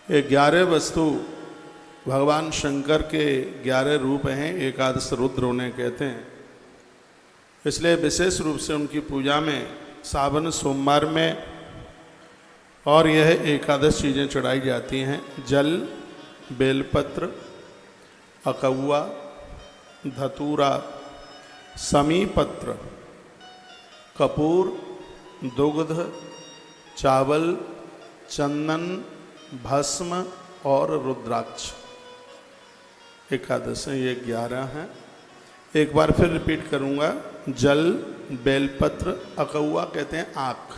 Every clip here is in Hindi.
ये 11 वस्तु भगवान शंकर के 11 रूप हैं, एकादश रुद्र उन्हें कहते हैं। इसलिए विशेष रूप से उनकी पूजा में सावन सोमवार में और यह एकादश चीज़ें चढ़ाई जाती हैं। जल, बेलपत्र, अकौआ, धतूरा, समीपत्र, कपूर, दुग्ध, चावल, चंदन, भस्म और रुद्राक्ष। एकादश हैं, ये 11 हैं। एक बार फिर रिपीट करूंगा। जल, बेलपत्र, अकौआ कहते हैं आँख,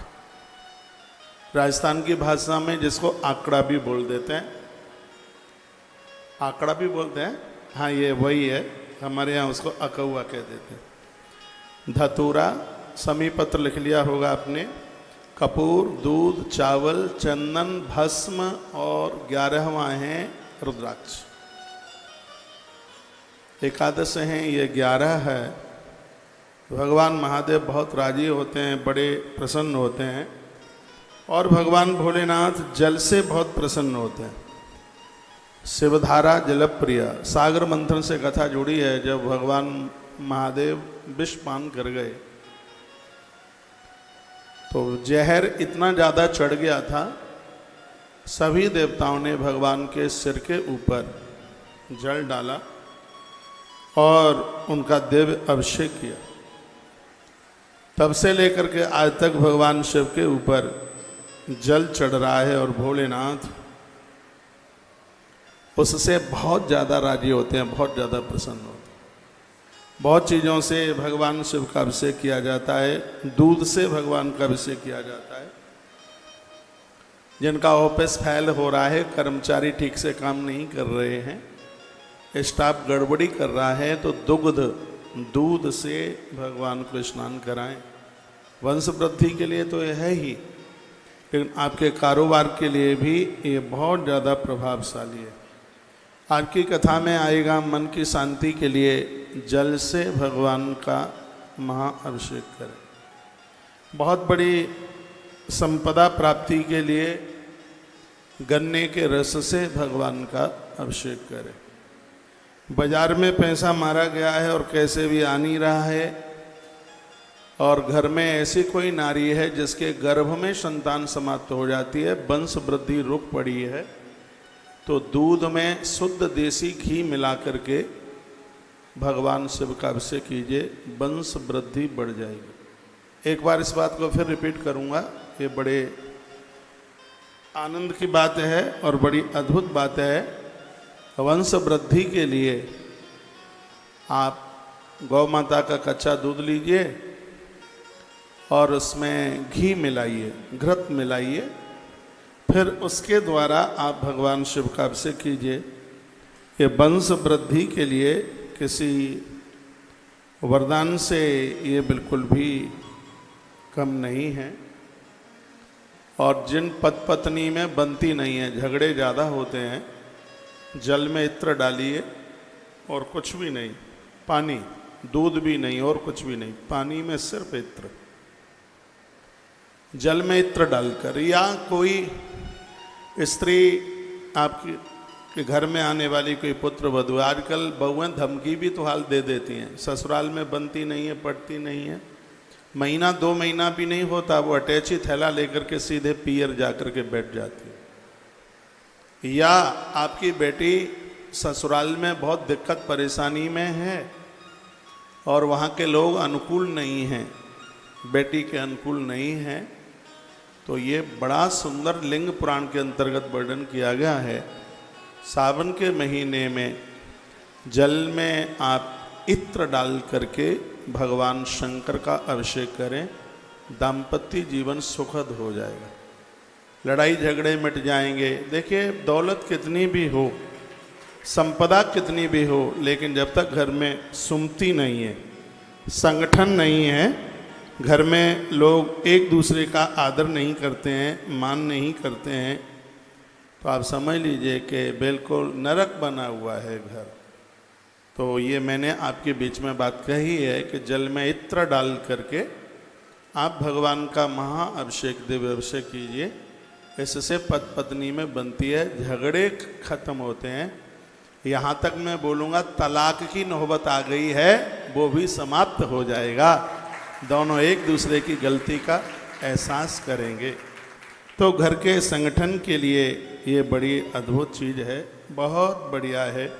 राजस्थान की भाषा में जिसको आंकड़ा भी बोल देते हैं, आंकड़ा भी बोलते हैं, हाँ ये वही है, हमारे यहाँ उसको अकौआ कह देते हैं। धतूरा, समीपत्र लिख लिया होगा आपने, कपूर, दूध, चावल, चंदन, भस्म और 11वां है रुद्राक्ष। एकादश हैं, ये 11 है। भगवान महादेव बहुत राजी होते हैं, बड़े प्रसन्न होते हैं और भगवान भोलेनाथ जल से बहुत प्रसन्न होते हैं। शिवधारा जलप्रिय, सागर मंथन से कथा जुड़ी है। जब भगवान महादेव विष पान कर गए तो जहर इतना ज़्यादा चढ़ गया था, सभी देवताओं ने भगवान के सिर के ऊपर जल डाला और उनका दिव्य अभिषेक किया। तब से लेकर के आज तक भगवान शिव के ऊपर जल चढ़ रहा है और भोलेनाथ उससे बहुत ज़्यादा राजी होते हैं, बहुत ज़्यादा प्रसन्न होते हैं। बहुत चीज़ों से भगवान शिव का अभिषेक किया जाता है। दूध से भगवान का अभिषेक किया जाता है। जिनका ऑफिस फेल हो रहा है, कर्मचारी ठीक से काम नहीं कर रहे हैं, स्टाफ गड़बड़ी कर रहा है, तो दूध से भगवान को स्नान कराएं। वंश वृद्धि के लिए तो यह है ही, लेकिन आपके कारोबार के लिए भी ये बहुत ज़्यादा प्रभावशाली है। आज की कथा में आएगा मन की शांति के लिए जल से भगवान का महाअभिषेक करें। बहुत बड़ी संपदा प्राप्ति के लिए गन्ने के रस से भगवान का अभिषेक करें। बाजार में पैसा मारा गया है और कैसे भी आ नहीं रहा है, और घर में ऐसी कोई नारी है जिसके गर्भ में संतान समाप्त हो जाती है, वंश वृद्धि रुक पड़ी है, तो दूध में शुद्ध देसी घी मिला करके भगवान शिव का अभिषेक कीजिए, वंश वृद्धि बढ़ जाएगी। एक बार इस बात को फिर रिपीट करूंगा, ये बड़े आनंद की बात है और बड़ी अद्भुत बात है। वंश वृद्धि के लिए आप गौ माता का कच्चा दूध लीजिए और उसमें घी मिलाइए, घृत मिलाइए, फिर उसके द्वारा आप भगवान शिव का अभिषेक कीजिए। ये वंश वृद्धि के लिए किसी वरदान से ये बिल्कुल भी कम नहीं है। और जिन पति पत्नी में बनती नहीं है, झगड़े ज़्यादा होते हैं, जल में इत्र डालिए और कुछ भी नहीं, पानी, दूध भी नहीं और कुछ भी नहीं, पानी में सिर्फ इत्र, जल में इत्र डालकर, या कोई स्त्री आपकी के घर में आने वाली कोई पुत्र वधू, आजकल बहुएं धमकी भी तो हाल दे देती हैं, ससुराल में बनती नहीं है, पड़ती नहीं है, महीना 2 महीना भी नहीं होता, वो अटैची थैला लेकर के सीधे पियर जा कर के बैठ जाती है। या आपकी बेटी ससुराल में बहुत दिक्कत परेशानी में है और वहाँ के लोग अनुकूल नहीं हैं, बेटी के अनुकूल नहीं हैं, तो ये बड़ा सुंदर लिंग पुराण के अंतर्गत वर्णन किया गया है। सावन के महीने में जल में आप इत्र डाल करके भगवान शंकर का अभिषेक करें, दाम्पत्य जीवन सुखद हो जाएगा, लड़ाई झगड़े मिट जाएंगे। देखिए, दौलत कितनी भी हो, संपदा कितनी भी हो, लेकिन जब तक घर में सुमति नहीं है, संगठन नहीं है, घर में लोग एक दूसरे का आदर नहीं करते हैं, मान नहीं करते हैं, तो आप समझ लीजिए कि बिल्कुल नरक बना हुआ है घर। तो ये मैंने आपके बीच में बात कही है कि जल में इत्र डाल करके आप भगवान का महाअभिषेक, दिव्य अभिषेक कीजिए। इससे पति पत्नी में बनती है, झगड़े खत्म होते हैं। यहाँ तक मैं बोलूँगा तलाक की नौबत आ गई है, वो भी समाप्त हो जाएगा। दोनों एक दूसरे की गलती का एहसास करेंगे। तो घर के संगठन के लिए ये बड़ी अद्भुत चीज़ है, बहुत बढ़िया है।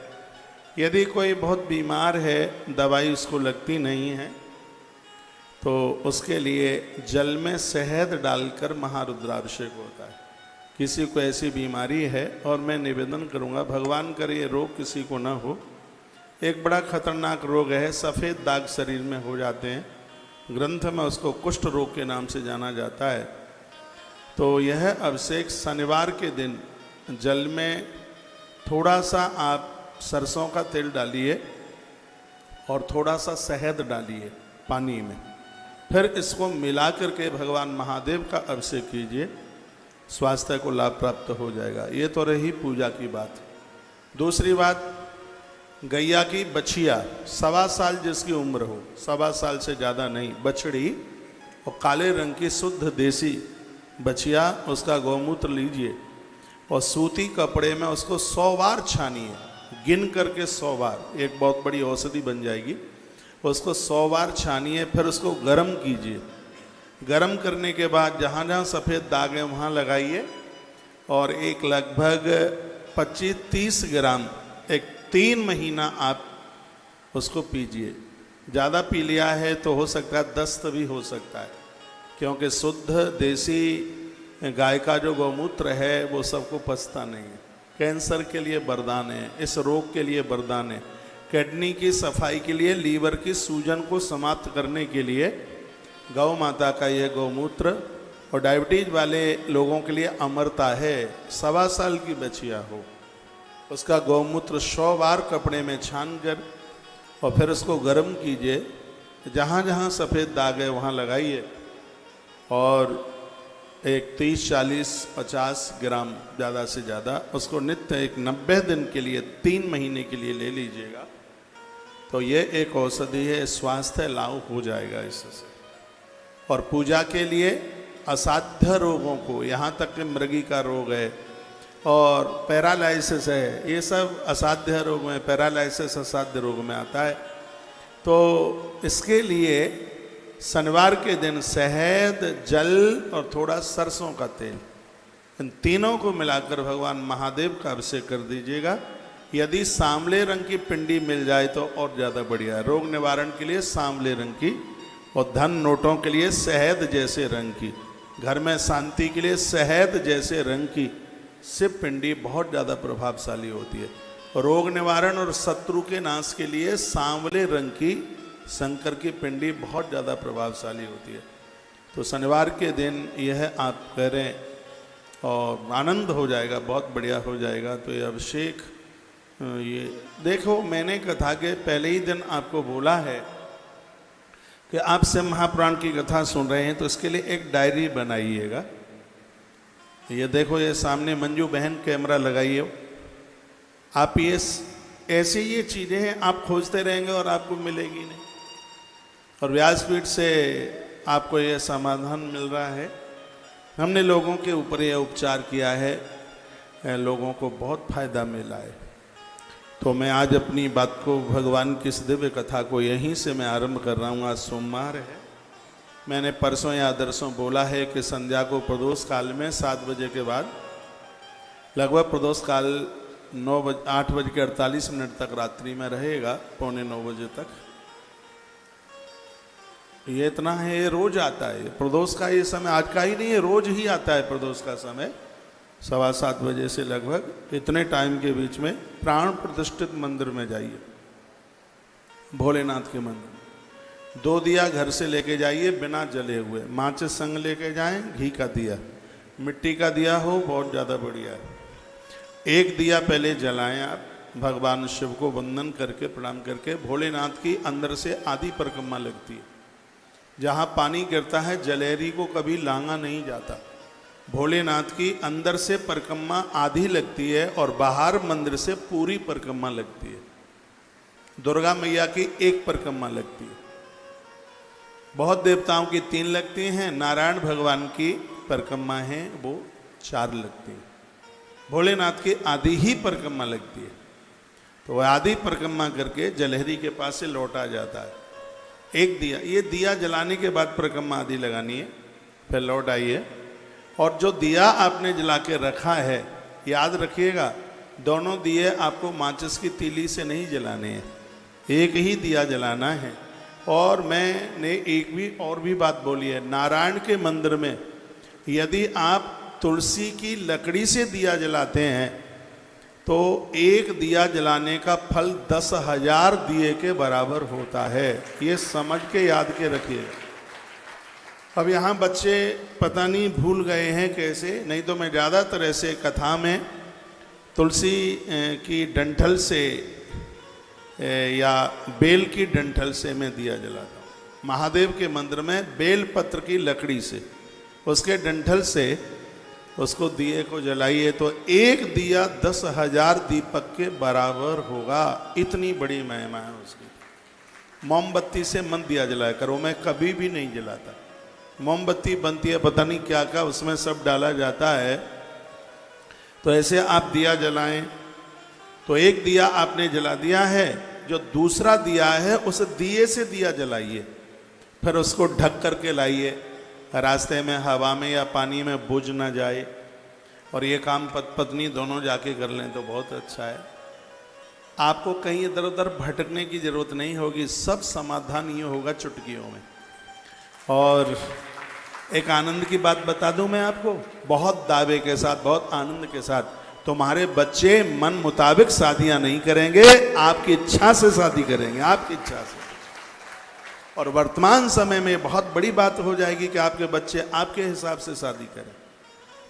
यदि कोई बहुत बीमार है, दवाई उसको लगती नहीं है, तो उसके लिए जल में शहद डालकर महारुद्राभिषेक होता है। किसी को ऐसी बीमारी है, और मैं निवेदन करूंगा, भगवान करे ये रोग किसी को ना हो। एक बड़ा खतरनाक रोग है, सफ़ेद दाग शरीर में हो जाते हैं, ग्रंथ में उसको कुष्ठ रोग के नाम से जाना जाता है। तो यह अभिषेक शनिवार के दिन जल में थोड़ा सा आप सरसों का तेल डालिए और थोड़ा सा शहद डालिए पानी में, फिर इसको मिला करके भगवान महादेव का अभिषेक कीजिए, स्वास्थ्य को लाभ प्राप्त हो जाएगा। ये तो रही पूजा की बात। दूसरी बात, गैया की बछिया 1.25 साल जिसकी उम्र हो, 1.25 साल से ज़्यादा नहीं, बछड़ी, और काले रंग की शुद्ध देसी बछिया, उसका गौमूत्र लीजिए और सूती कपड़े में उसको 100 बार छानिए, गिन करके 100 बार, एक बहुत बड़ी औषधि बन जाएगी। उसको 100 बार छानिए, फिर उसको गर्म कीजिए। गर्म करने के बाद जहाँ जहाँ सफ़ेद दाग है वहाँ लगाइए, और एक लगभग 25-30 ग्राम एक 3 महीना आप उसको पीजिए। ज़्यादा पी लिया है तो हो सकता है दस्त भी हो सकता है, क्योंकि शुद्ध देसी गाय का जो गौमूत्र है वो सबको पचता नहीं है। कैंसर के लिए वरदान है, इस रोग के लिए वरदान है, किडनी की सफाई के लिए, लीवर की सूजन को समाप्त करने के लिए गौ माता का ये गौमूत्र, और डायबिटीज वाले लोगों के लिए अमरता है। 1.25 साल की बछिया हो, उसका गौमूत्र 100 बार कपड़े में छान कर और फिर उसको गर्म कीजिए, जहाँ जहाँ सफ़ेद दाग है वहाँ लगाइए, और एक 30-40-50 ग्राम ज़्यादा से ज़्यादा उसको नित्य एक 90 दिन के लिए 3 महीने के लिए ले लीजिएगा। तो ये एक औषधि है, स्वास्थ्य लाभ हो जाएगा इससे। और पूजा के लिए असाध्य रोगों को, यहाँ तक कि मृगी का रोग है और पैरालाइसिस है, ये सब असाध्य रोग में, पैरालाइसिस असाध्य रोग में आता है। तो इसके लिए शनिवार के दिन शहद, जल और थोड़ा सरसों का तेल, इन तीनों को मिलाकर भगवान महादेव का अभिषेक कर दीजिएगा। यदि सांवले रंग की पिंडी मिल जाए तो और ज़्यादा बढ़िया है। रोग निवारण के लिए सांवले रंग की, और धन नोटों के लिए शहद जैसे रंग की, घर में शांति के लिए शहद जैसे रंग की शिव पिंडी बहुत ज़्यादा प्रभावशाली होती है। रोग निवारण और शत्रु के नाश के लिए सांवले रंग की शंकर की पिंडी बहुत ज़्यादा प्रभावशाली होती है। तो शनिवार के दिन यह आप करें और आनंद हो जाएगा, बहुत बढ़िया हो जाएगा। तो ये अभिषेक, ये देखो, मैंने कथा के पहले ही दिन आपको बोला है कि आप शिव महापुराण की कथा सुन रहे हैं तो इसके लिए एक डायरी बनाइएगा। ये देखो, ये सामने मंजू बहन कैमरा लगाइए। आप ये ऐसी ये चीज़ें हैं, आप खोजते रहेंगे और आपको मिलेगी नहीं, और व्यासपीठ से आपको ये समाधान मिल रहा है। हमने लोगों के ऊपर यह उपचार किया है, लोगों को बहुत फायदा मिला है। तो मैं आज अपनी बात को, भगवान की इस दिव्य कथा को यहीं से मैं आरंभ कर रहा हूँ। आज सोमवार है। मैंने परसों या दरसों बोला है कि संध्या को प्रदोष काल में 7 बजे के बाद, लगभग प्रदोष काल 8:48 तक रात्रि में रहेगा, 8:45 बजे तक। ये इतना है, ये रोज आता है प्रदोष का। ये समय आज का ही नहीं है, रोज ही आता है प्रदोष का समय। 7:15 बजे से लगभग इतने टाइम के बीच में प्राण प्रतिष्ठित मंदिर में जाइए, भोलेनाथ के मंदिर में। 2 दिया घर से लेके जाइए बिना जले हुए, माचिस संग लेके जाएं, घी का दिया, मिट्टी का दिया हो बहुत ज़्यादा बढ़िया है। 1 दिया पहले जलाएं आप, भगवान शिव को वंदन करके, प्रणाम करके। भोलेनाथ की अंदर से आधी परिक्रमा लगती है, जहाँ पानी गिरता है जलेरी को कभी लांगा नहीं जाता। भोलेनाथ की अंदर से परिक्रमा आधी लगती है और बाहर मंदिर से पूरी परिक्रमा लगती है। दुर्गा मैया की 1 परिक्रमा लगती है, बहुत देवताओं की 3 लगती हैं। नारायण भगवान की परिक्रमा है वो 4 लगती है। भोलेनाथ की आधी ही परिक्रमा लगती है। तो वह आधी परिक्रमा करके जलहरी के पास से लौटा जाता है। एक दिया, ये दिया जलाने के बाद परिक्रमा आधी लगानी है, फिर लौट आइए। और जो दिया आपने जला के रखा है, याद रखिएगा, दोनों दिए आपको माचिस की तीली से नहीं जलाने हैं, एक ही दिया जलाना है। और मैंने एक भी और भी बात बोली है, नारायण के मंदिर में यदि आप तुलसी की लकड़ी से दिया जलाते हैं तो एक दिया जलाने का फल 10,000 दिए के बराबर होता है। ये समझ के याद के रखिए। अब यहाँ बच्चे पता नहीं भूल गए हैं कैसे, नहीं तो मैं ज़्यादातर ऐसे कथा में तुलसी की डंठल से या बेल की डंठल से मैं दिया जलाता हूँ। महादेव के मंदिर में बेल पत्र की लकड़ी से, उसके डंठल से उसको दिए को जलाइए तो एक दिया 10,000 दीपक के बराबर होगा। इतनी बड़ी महिमा है उसकी। मोमबत्ती से मन दिया जलाया करो, मैं कभी भी नहीं जलाता। मोमबत्ती बनती है पता नहीं क्या क्या, उसमें सब डाला जाता है। तो ऐसे आप दिया जलाएं तो एक दिया आपने जला दिया है, जो दूसरा दिया है उस दिए से दिया जलाइए, फिर उसको ढक करके लाइए, रास्ते में हवा में या पानी में बुझ ना जाए। और ये काम पत्नी दोनों जाके कर लें तो बहुत अच्छा है। आपको कहीं इधर उधर भटकने की जरूरत नहीं होगी, सब समाधान ये होगा चुटकियों में। और एक आनंद की बात बता दूं मैं आपको, बहुत दावे के साथ, बहुत आनंद के साथ, तुम्हारे बच्चे मन मुताबिक शादियां नहीं करेंगे, आपकी इच्छा से शादी करेंगे, आपकी इच्छा से। और वर्तमान समय में बहुत बड़ी बात हो जाएगी कि आपके बच्चे आपके हिसाब से शादी करें।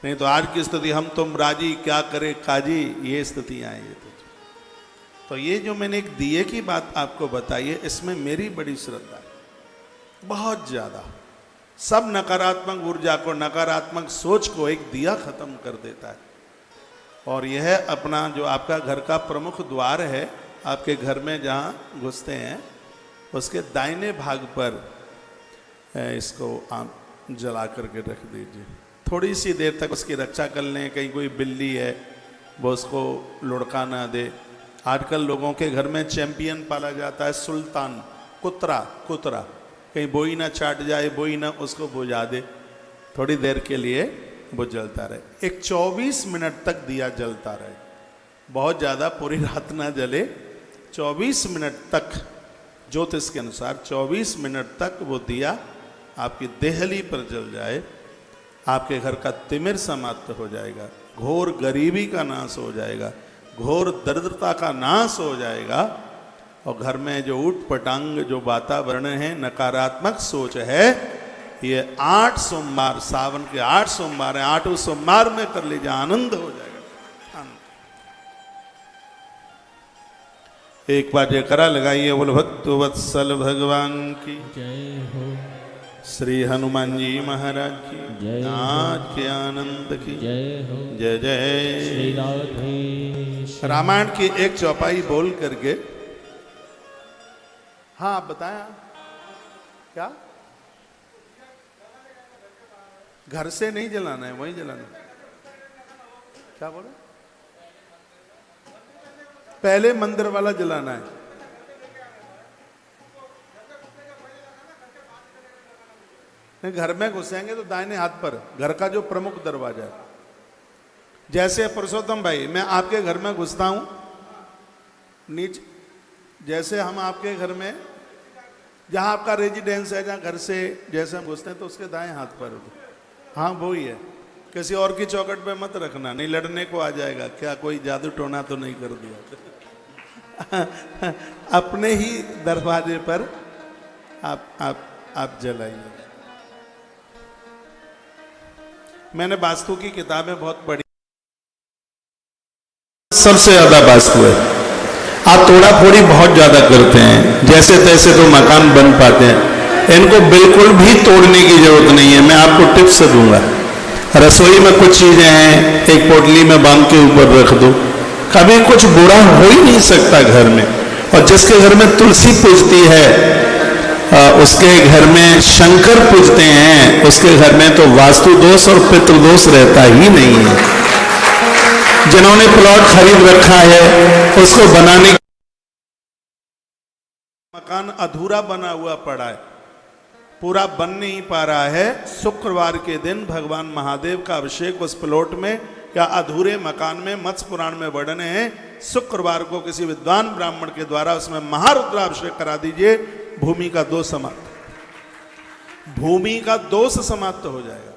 नहीं तो आज की स्थिति हम तुम राजी क्या करे काजी, ये स्थिति आएगी। तो ये जो मैंने एक दिए की बात आपको बताई है, इसमें मेरी बड़ी श्रद्धा है, बहुत ज़्यादा। सब नकारात्मक ऊर्जा को, नकारात्मक सोच को एक दिया खत्म कर देता है। और यह अपना जो आपका घर का प्रमुख द्वार है, आपके घर में जहाँ घुसते हैं उसके दाहिने भाग पर इसको आप जला करके रख दीजिए। थोड़ी सी देर तक उसकी रक्षा कर लें, कहीं कोई बिल्ली है वो उसको लुढ़का ना दे। आजकल लोगों के घर में चैंपियन पाला जाता है, सुल्तान, कुतरा, कहीं बोई ना चाट जाए, बोई ना उसको बुझा दे। थोड़ी देर के लिए वो जलता रहे, एक 24 मिनट तक दिया जलता रहे, बहुत ज़्यादा पूरी रात ना जले, 24 मिनट तक ज्योतिष के अनुसार 24 मिनट तक वो दिया आपकी देहली पर जल जाए, आपके घर का तिमिर समाप्त हो जाएगा, घोर गरीबी का नाश हो जाएगा, घोर दरिद्रता का नाश हो जाएगा। और घर में जो ऊट पटांग जो वातावरण है, नकारात्मक सोच है, ये 8 सोमवार, सावन के 8 सोमवार है, 8वें सोमवार में कर लीजिए, आनंद हो जाएगा। एक बार जयकारा लगाइए, बोल भक्त वत्सल भगवान की जय हो, श्री हनुमान जी महाराज की जय हो, आज के आनंद की जय हो, जय जय। श्री राधे। रामायण की एक चौपाई बोल करके, हाँ आप बताया क्या? घर से नहीं जलाना है, वहीं जलाना है। क्या बोले? पहले मंदिर वाला जलाना है। नहीं, घर में घुसेंगे तो दाहिने हाथ पर, घर का जो प्रमुख दरवाजा है। जैसे पुरुषोत्तम भाई, मैं आपके घर में घुसता हूं, नीचे जैसे हम आपके घर में, जहां आपका रेजिडेंस है, जहां घर से जैसे हम घुसते हैं तो उसके दाएं हाथ पर, हाँ वो ही है। किसी और की चौखट पे मत रखना, नहीं लड़ने को आ जाएगा, क्या कोई जादू टोना तो नहीं कर दिया। अपने ही दरवाजे पर आप जलाइए। मैंने वास्तु की किताबें बहुत पढ़ी, सबसे ज्यादा वास्तु है। आप तोड़ा फोड़ी बहुत ज्यादा करते हैं, जैसे तैसे तो मकान बन पाते हैं, इनको बिल्कुल भी तोड़ने की जरूरत नहीं है। मैं आपको टिप्स दूंगा। रसोई में कुछ चीजें हैं, एक पोटली में बांध के ऊपर रख दो, कभी कुछ बुरा हो ही नहीं सकता घर में। और जिसके घर में तुलसी पूजती है उसके घर में शंकर पूजते हैं, उसके घर में तो वास्तु दोष और पितृ दोष रहता ही नहीं है। जिन्होंने प्लॉट खरीद रखा है उसको बनाने, मकान अधूरा बना हुआ पड़ा है, पूरा बन नहीं पा रहा है। शुक्रवार के दिन भगवान महादेव का अभिषेक उस प्लॉट में या अधूरे मकान में मत्स्य पुराण में वर्णन है। शुक्रवार को किसी विद्वान ब्राह्मण के द्वारा उसमें महारुद्राभिषेक करा दीजिए, भूमि का दोष समाप्त, भूमि का दोष समाप्त हो जाएगा,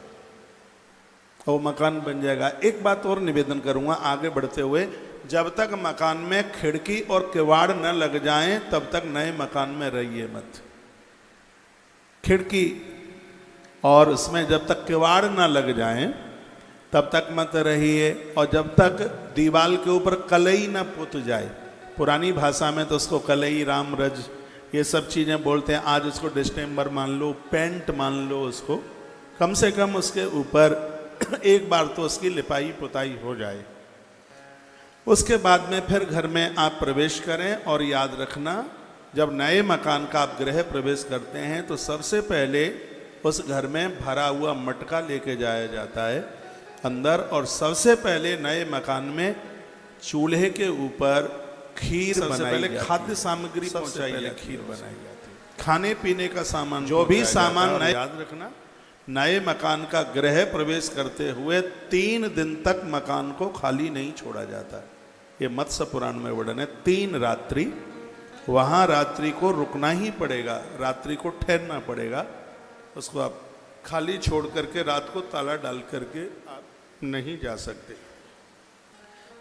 वो मकान बन जाएगा। एक बात और निवेदन करूंगा आगे बढ़ते हुए, जब तक मकान में खिड़की और किवाड़ न लग जाएं तब तक नए मकान में रहिए मत। खिड़की और उसमें जब तक किवाड़ न लग जाएं तब तक मत रहिए, और जब तक दीवाल के ऊपर कलई न पुत जाए, पुरानी भाषा में तो उसको कलई, राम रज, ये सब चीज़ें बोलते हैं। आज उसको डिस्टेम्बर मान लो, पेंट मान लो, उसको कम से कम उसके ऊपर एक बार तो उसकी लिपाई पुताई हो जाए। उसके बाद में फिर घर में आप प्रवेश करें। और याद रखना, जब नए मकान का आप गृह प्रवेश करते हैं तो सबसे पहले उस घर में भरा हुआ मटका लेके जाया जाता है अंदर, और सबसे पहले नए मकान में चूल्हे के ऊपर खीर सबसे पहले खाद्य सामग्री पहुंचाई जाती है, खीर बनाई जाती है, खाने पीने का सामान, जो भी सामान नए, याद रखना नए मकान का गृह प्रवेश करते हुए 3 दिन तक मकान को खाली नहीं छोड़ा जाता। ये मत्स्य पुराण में वर्णन है। 3 रात्रि वहाँ रात्रि को रुकना ही पड़ेगा, रात्रि को ठहरना पड़ेगा, उसको आप खाली छोड़ करके रात को ताला डाल करके आप नहीं जा सकते।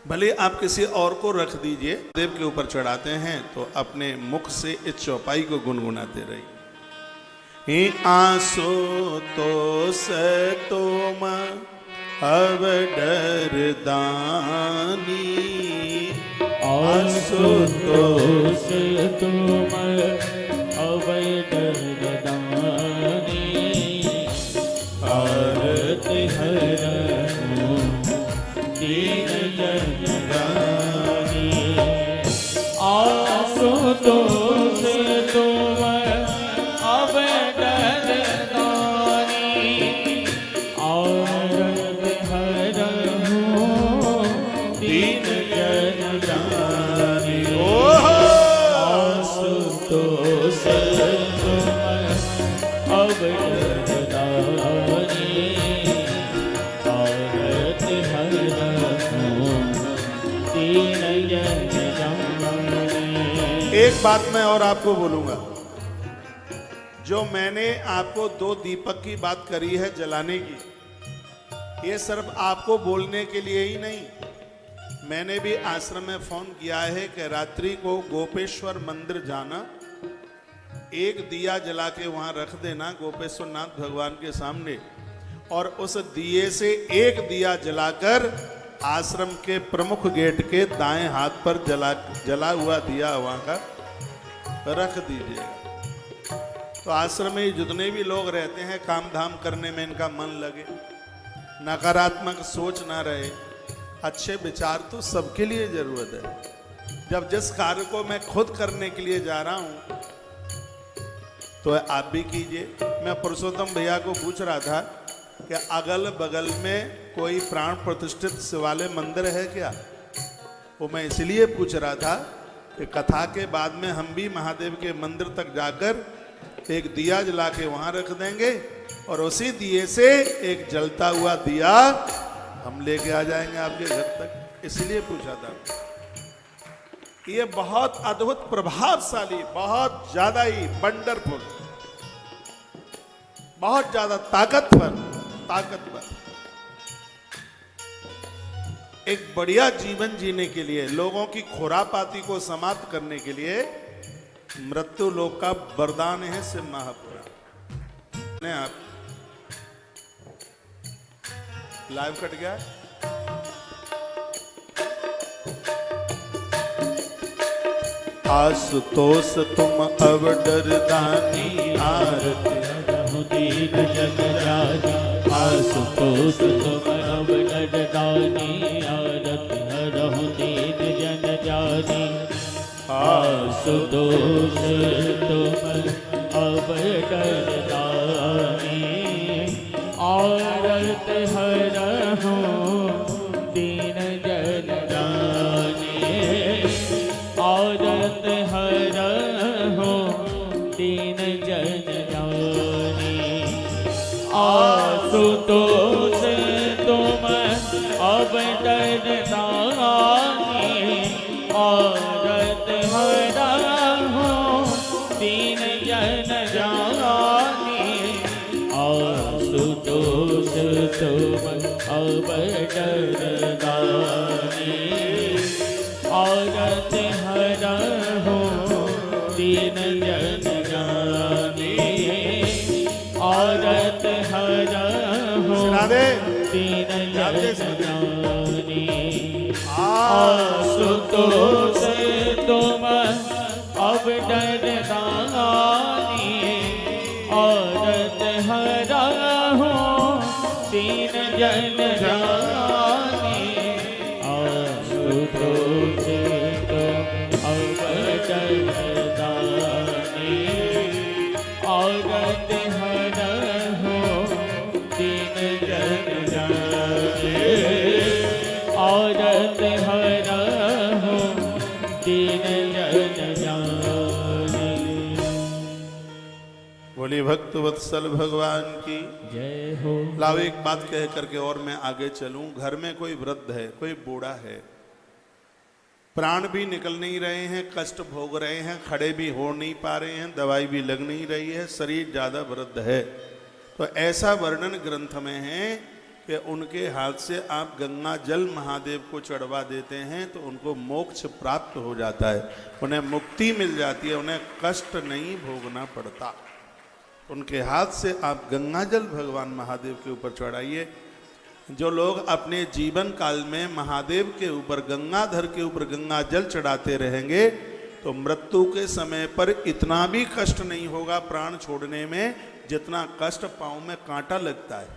भले आप किसी और को रख दीजिए, देव के ऊपर चढ़ाते हैं तो अपने मुख से इस चौपाई को गुनगुनाते रहिए। आंसू तो से तुम अब डरदानी, आंसू तो से तुम अब डरदानी, आरत हरहु दीन जनदानी, आंसू तो से तुम अब एक बात मैं और आपको बोलूंगा, जो मैंने आपको 2 दीपक की बात करी है जलाने की, ये सिर्फ आपको बोलने के लिए ही नहीं, मैंने भी आश्रम में फोन किया है कि रात्रि को गोपेश्वर मंदिर जाना, एक दिया जला के वहां रख देना गोपेश्वर नाथ भगवान के सामने, और उस दिए से एक दिया जलाकर आश्रम के प्रमुख गेट के दाएं हाथ पर जला हुआ दिया वहां का रख दीजिएगा। तो आश्रम में जितने भी लोग रहते हैं, काम धाम करने में इनका मन लगे, नकारात्मक सोच ना रहे, अच्छे विचार तो सबके लिए जरूरत है। जब जिस कार्य को मैं खुद करने के लिए जा रहा हूं तो आप भी कीजिए। मैं पुरुषोत्तम भैया को पूछ रहा था कि अगल बगल में कोई प्राण प्रतिष्ठित शिवालय मंदिर है क्या? वो मैं इसलिए पूछ रहा था कि कथा के बाद में हम भी महादेव के मंदिर तक जाकर एक दिया जला के वहां रख देंगे, और उसी दिए से एक जलता हुआ दिया हम लेके आ जाएंगे आपके घर तक। इसलिए पूछा था। ये बहुत अद्भुत, प्रभावशाली, बहुत ज्यादा ही वंडरफुल, बहुत ज्यादा ताकतवर एक बढ़िया जीवन जीने के लिए, लोगों की खुरापाती को समाप्त करने के लिए मृत्यु लोक का वरदान है शिव महापुराण। आप लाइव कट गया। आशुतोष तुम अब डरदानी, आरती दीन जन जानी, आशुतोष तुम अब डरदानी, आरती हरहु दीन जन जानी, आशुतोष तुम अब अब डरदानी औरत हरहु दीन जन जानी औरत हरहु दीन जन जानी आशुतोष तुम अब डरदानी औरत हरहु दीन जन जानी आशुतोष तुम अब डरदानी औरत हरहु दीन जन जानी औरत हरहु राधे दीन जन जानी आशुतोष तुम अब डरदानी औरत हरहु दीन जन जानी आशुतोष तुम अब डरदानी औरत हरहु दीन जन जानी औरत हरहु दीन जन जानी। बोली भक्त वत्सल भगवान की जय हो। लाओ एक बात कह करके और मैं आगे चलूं। घर में कोई वृद्ध है, कोई बूढ़ा है, प्राण भी निकल नहीं रहे हैं, कष्ट भोग रहे हैं, खड़े भी हो नहीं पा रहे हैं, दवाई भी लग नहीं रही है, शरीर ज़्यादा वृद्ध है, तो ऐसा वर्णन ग्रंथ में है कि उनके हाथ से आप गंगा जल महादेव को चढ़वा देते हैं तो उनको मोक्ष प्राप्त हो जाता है, उन्हें मुक्ति मिल जाती है, उन्हें कष्ट नहीं भोगना पड़ता। उनके हाथ से आप गंगा जल भगवान महादेव के ऊपर चढ़ाइए। जो लोग अपने जीवन काल में महादेव के ऊपर, गंगाधर के ऊपर गंगा जल चढ़ाते रहेंगे तो मृत्यु के समय पर इतना भी कष्ट नहीं होगा प्राण छोड़ने में जितना कष्ट पाँव में कांटा लगता है।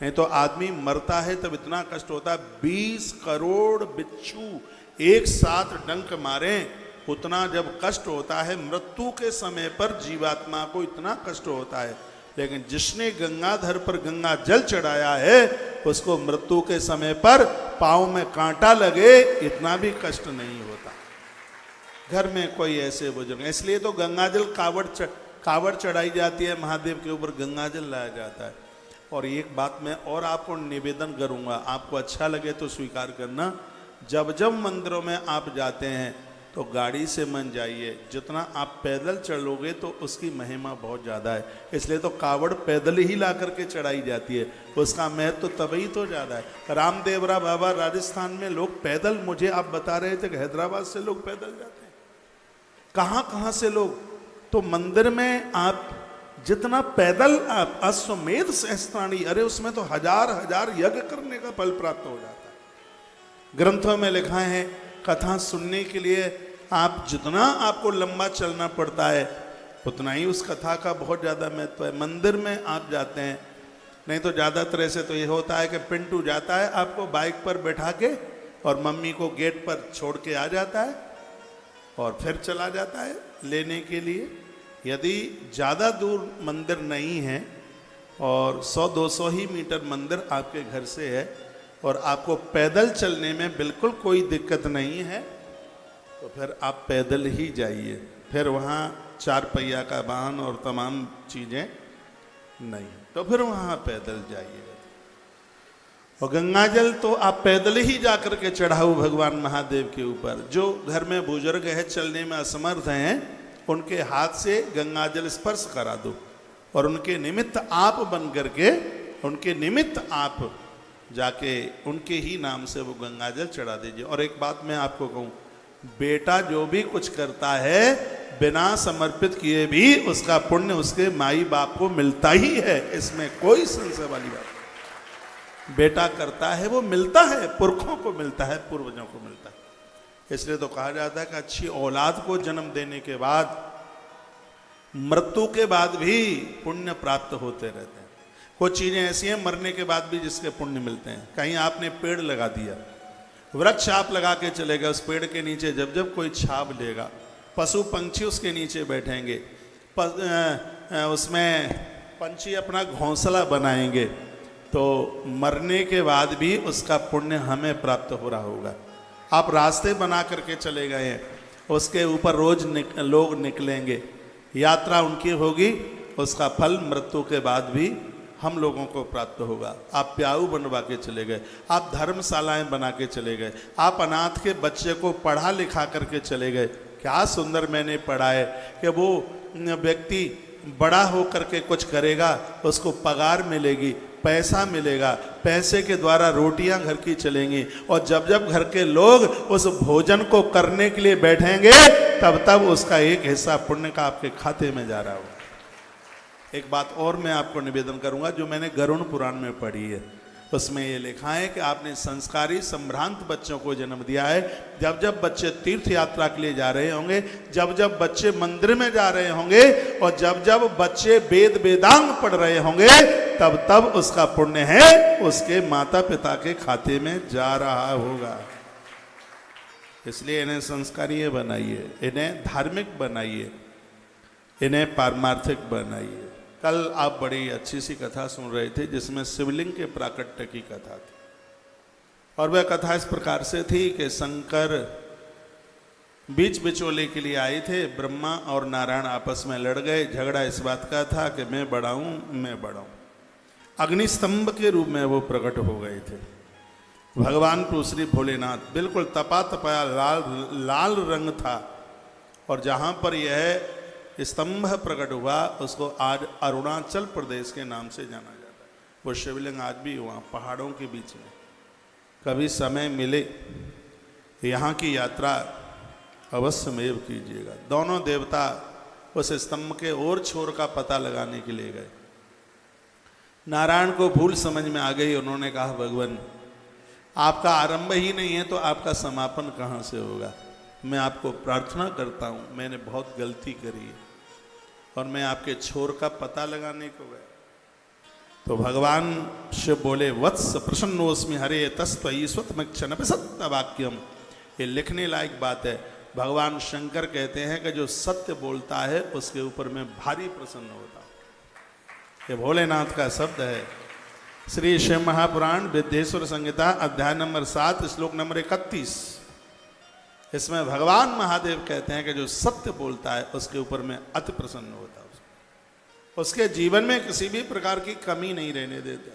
नहीं तो आदमी मरता है तब इतना कष्ट होता है, 20 करोड़ बिच्छू एक साथ डंक मारें उतना जब कष्ट होता है, मृत्यु के समय पर जीवात्मा को इतना कष्ट होता है। लेकिन जिसने गंगाधर पर गंगा जल चढ़ाया है उसको मृत्यु के समय पर पाँव में कांटा लगे इतना भी कष्ट नहीं होता। घर में कोई ऐसे बुजुर्ग, इसलिए तो गंगाजल कावड़ चढ़ाई जाती है, महादेव के ऊपर गंगाजल लाया जाता है। और एक बात मैं और आपको निवेदन करूंगा, आपको अच्छा लगे तो स्वीकार करना, जब जब मंदिरों में आप जाते हैं तो गाड़ी से मन जाइए, जितना आप पैदल चलोगे तो उसकी महिमा बहुत ज़्यादा है। इसलिए तो कावड़ पैदल ही ला करके चढ़ाई जाती है, उसका महत्व तो तभी तो ज़्यादा है। रामदेवरा बाबा राजस्थान में लोग पैदल, मुझे आप बता रहे थे कि हैदराबाद से लोग पैदल जाते हैं, कहाँ कहाँ से लोग। तो मंदिर में आप जितना पैदल आप अश्वमेध सहस्त्राणी, अरे उसमें तो हजार हजार यज्ञ करने का फल प्राप्त हो जाता है। ग्रंथों में लिखा है कथा सुनने के लिए आप जितना आपको लंबा चलना पड़ता है उतना ही उस कथा का बहुत ज़्यादा महत्व है। मंदिर में आप जाते हैं, नहीं तो ज़्यादातर ऐसे तो ये होता है कि पिंटू जाता है आपको बाइक पर बैठा के और मम्मी को गेट पर छोड़ के आ जाता है और फिर चला जाता है लेने के लिए। यदि ज़्यादा दूर मंदिर नहीं है और 100-200 ही मीटर मंदिर आपके घर से है और आपको पैदल चलने में बिल्कुल कोई दिक्कत नहीं है तो फिर आप पैदल ही जाइए। फिर वहाँ 4 पहिया का वाहन और तमाम चीज़ें नहीं, तो फिर वहाँ पैदल जाइए। और गंगाजल तो आप पैदल ही जा कर के चढ़ाओ भगवान महादेव के ऊपर। जो घर में बुजुर्ग है, चलने में असमर्थ हैं, उनके हाथ से गंगाजल स्पर्श करा दो और उनके निमित्त आप बन करके, उनके निमित्त आप जाके उनके ही नाम से वो गंगाजल चढ़ा दीजिए। और एक बात मैं आपको कहूँ, बेटा जो भी कुछ करता है बिना समर्पित किए भी उसका पुण्य उसके माई बाप को मिलता ही है, इसमें कोई संशय वाली बात नहीं। बेटा करता है वो मिलता है, पुरखों को मिलता है, पूर्वजों को मिलता है। इसलिए तो कहा जाता है कि अच्छी औलाद को जन्म देने के बाद मृत्यु के बाद भी पुण्य प्राप्त होते रहते हैं। कुछ चीज़ें ऐसी हैं मरने के बाद भी जिसके पुण्य मिलते हैं। कहीं आपने पेड़ लगा दिया, वृक्ष आप लगा के चले गए, उस पेड़ के नीचे जब जब कोई छाप लेगा, पशु पंछी उसके नीचे बैठेंगे, उसमें पंछी अपना घोंसला बनाएंगे तो मरने के बाद भी उसका पुण्य हमें प्राप्त हो रहा होगा। आप रास्ते बना करके चले गए हैं, उसके ऊपर रोज लोग निकलेंगे, यात्रा उनकी होगी, उसका फल मृत्यु के बाद भी हम लोगों को प्राप्त होगा। आप प्याऊ बनवा के चले गए, आप धर्मशालाएं बना के चले गए, आप अनाथ के बच्चे को पढ़ा लिखा करके चले गए। क्या सुंदर मैंने पढ़ा है कि वो व्यक्ति बड़ा हो करके कुछ करेगा, उसको पगार मिलेगी, पैसा मिलेगा, पैसे के द्वारा रोटियां घर की चलेंगी, और जब जब घर के लोग उस भोजन को करने के लिए बैठेंगे तब तब उसका एक हिस्सा पुण्य का आपके खाते में जा रहा होगा। एक बात और मैं आपको निवेदन करूंगा जो मैंने गरुड़ पुराण में पढ़ी है, उसमें ये लिखा है कि आपने संस्कारी संभ्रांत बच्चों को जन्म दिया है। जब जब बच्चे तीर्थ यात्रा के लिए जा रहे होंगे, जब जब बच्चे मंदिर में जा रहे होंगे, और जब जब बच्चे वेद वेदांग पढ़ रहे होंगे, तब तब उसका पुण्य है उसके माता पिता के खाते में जा रहा होगा। इसलिए इन्हें संस्कारीय बनाइए, इन्हें धार्मिक बनाइए, इन्हें पारमार्थिक बनाइए। कल आप बड़ी अच्छी सी कथा सुन रहे थे जिसमें शिवलिंग के प्राकट्य की कथा थी, और वह कथा इस प्रकार से थी कि शंकर बीच बिचौले के लिए आए थे। ब्रह्मा और नारायण आपस में लड़ गए। झगड़ा इस बात का था कि मैं बड़ा हूं, मैं बड़ा हूं। अग्निस्तंभ के रूप में वो प्रकट हो गए थे। भगवान प्रभु श्री भोलेनाथ बिल्कुल तपा तपाया लाल रंग था, और जहां पर यह स्तंभ प्रकट हुआ उसको आज अरुणाचल प्रदेश के नाम से जाना जाता है। वो शिवलिंग आज भी वहाँ पहाड़ों के बीच में, कभी समय मिले यहाँ की यात्रा अवश्यमेव कीजिएगा। दोनों देवता उस स्तंभ के और छोर का पता लगाने के लिए गए। नारायण को भूल समझ में आ गई, उन्होंने कहा भगवान आपका आरंभ ही नहीं है तो आपका समापन कहाँ से होगा। मैं आपको प्रार्थना करता हूँ, मैंने बहुत गलती करी है और मैं आपके छोर का पता लगाने को गया। तो भगवान शिव बोले वत्स प्रसन्नोस्मि हरे तस्त्वयि स्वतमक्षण सत्य वाक्यम। ये लिखने लायक बात है। भगवान शंकर कहते हैं कि जो सत्य बोलता है उसके ऊपर मैं भारी प्रसन्न होता हूँ। ये भोलेनाथ का शब्द है। श्री शिव महापुराण विद्येश्वर संहिता अध्याय नंबर 7 श्लोक नंबर 31, इसमें भगवान महादेव कहते हैं कि जो सत्य बोलता है उसके ऊपर मैं अति प्रसन्न होता हूँ, उसके जीवन में किसी भी प्रकार की कमी नहीं रहने देता।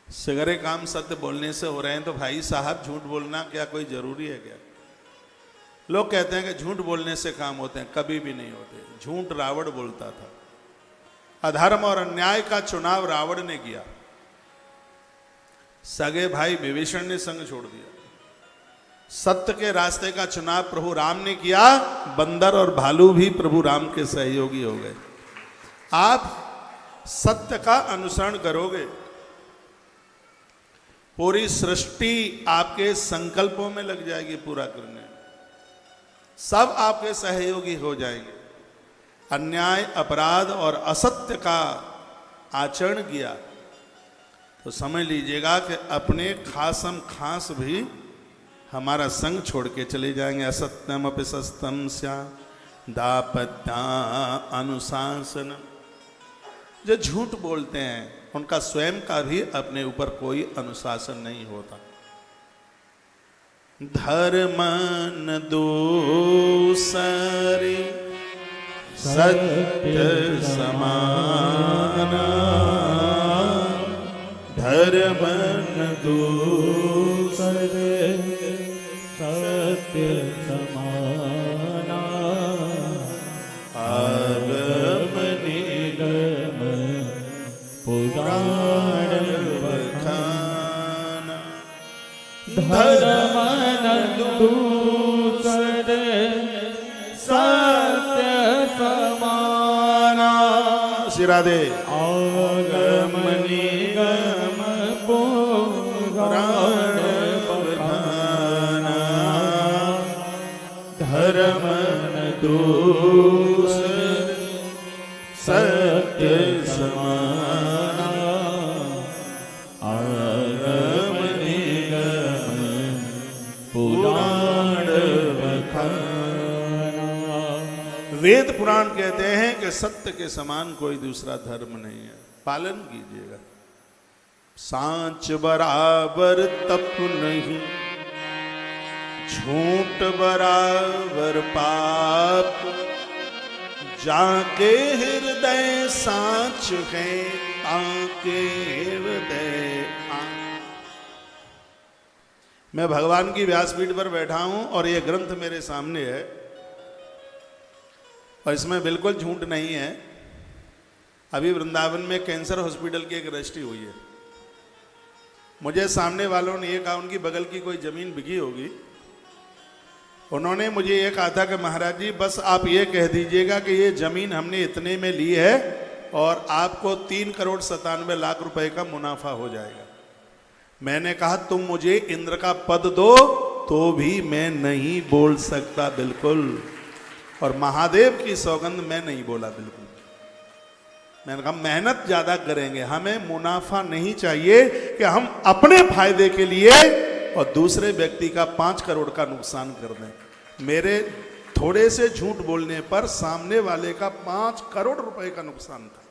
सगरे काम सत्य बोलने से हो रहे हैं तो भाई साहब झूठ बोलना क्या कोई जरूरी है क्या? लोग कहते हैं कि झूठ बोलने से काम होते हैं, कभी भी नहीं होते। झूठ रावण बोलता था। अधर्म और अन्याय का चुनाव रावण ने किया, सगे भाई विभीषण ने संग छोड़ दिया। सत्य के रास्ते का चुनाव प्रभु राम ने किया, बंदर और भालू भी प्रभु राम के सहयोगी हो गए। आप सत्य का अनुसरण करोगे, पूरी सृष्टि आपके संकल्पों में लग जाएगी पूरा करने, सब आपके सहयोगी हो जाएंगे। अन्याय, अपराध और असत्य का आचरण किया तो समझ लीजिएगा कि अपने खासम खास भी हमारा संग छोड़ के चले जाएंगे। असत्यम अपि सत्यम स्या दापत्या अनुशासन। जो झूठ बोलते हैं उनका स्वयं का भी अपने ऊपर कोई अनुशासन नहीं होता। धर्म न दूसरे सत्य समाना, धर्म न दूसरे सत्य समाना, आगम निगम पुराण बखाना, धर्म न दूसरे सत्य समाना। राधे। आगम निगम पुराण बखाना, धर्म न दूसरे सत्य समाना, आगम निगम पुराण बखाना। वेद पुराण कहते हैं कि सत्य के समान कोई दूसरा धर्म नहीं है, पालन कीजिएगा। सांच बराबर तप नहीं, झूठ बराबर पाप, जाके हृदय सांच है, ताके हृदय आप। मैं भगवान की व्यासपीठ पर बैठा हूं और यह ग्रंथ मेरे सामने है और इसमें बिल्कुल झूठ नहीं है। अभी वृंदावन में कैंसर हॉस्पिटल की एक रजिस्ट्री हुई है। मुझे सामने वालों ने ये कहा, उनकी बगल की कोई जमीन बिकी होगी, उन्होंने मुझे ये कहा था कि महाराज जी बस आप ये कह दीजिएगा कि ये जमीन हमने इतने में ली है और आपको 3,97,00,000 रुपए का मुनाफा हो जाएगा। मैंने कहा तुम मुझे इंद्र का पद दो तो भी मैं नहीं बोल सकता बिल्कुल, और महादेव की सौगंध मैं नहीं बोला बिल्कुल। मैंने कहा मेहनत ज्यादा करेंगे, हमें मुनाफा नहीं चाहिए कि हम अपने फायदे के लिए और दूसरे व्यक्ति का 5 करोड़ का नुकसान कर दें। मेरे थोड़े से झूठ बोलने पर सामने वाले का 5 करोड़ रुपए का नुकसान था।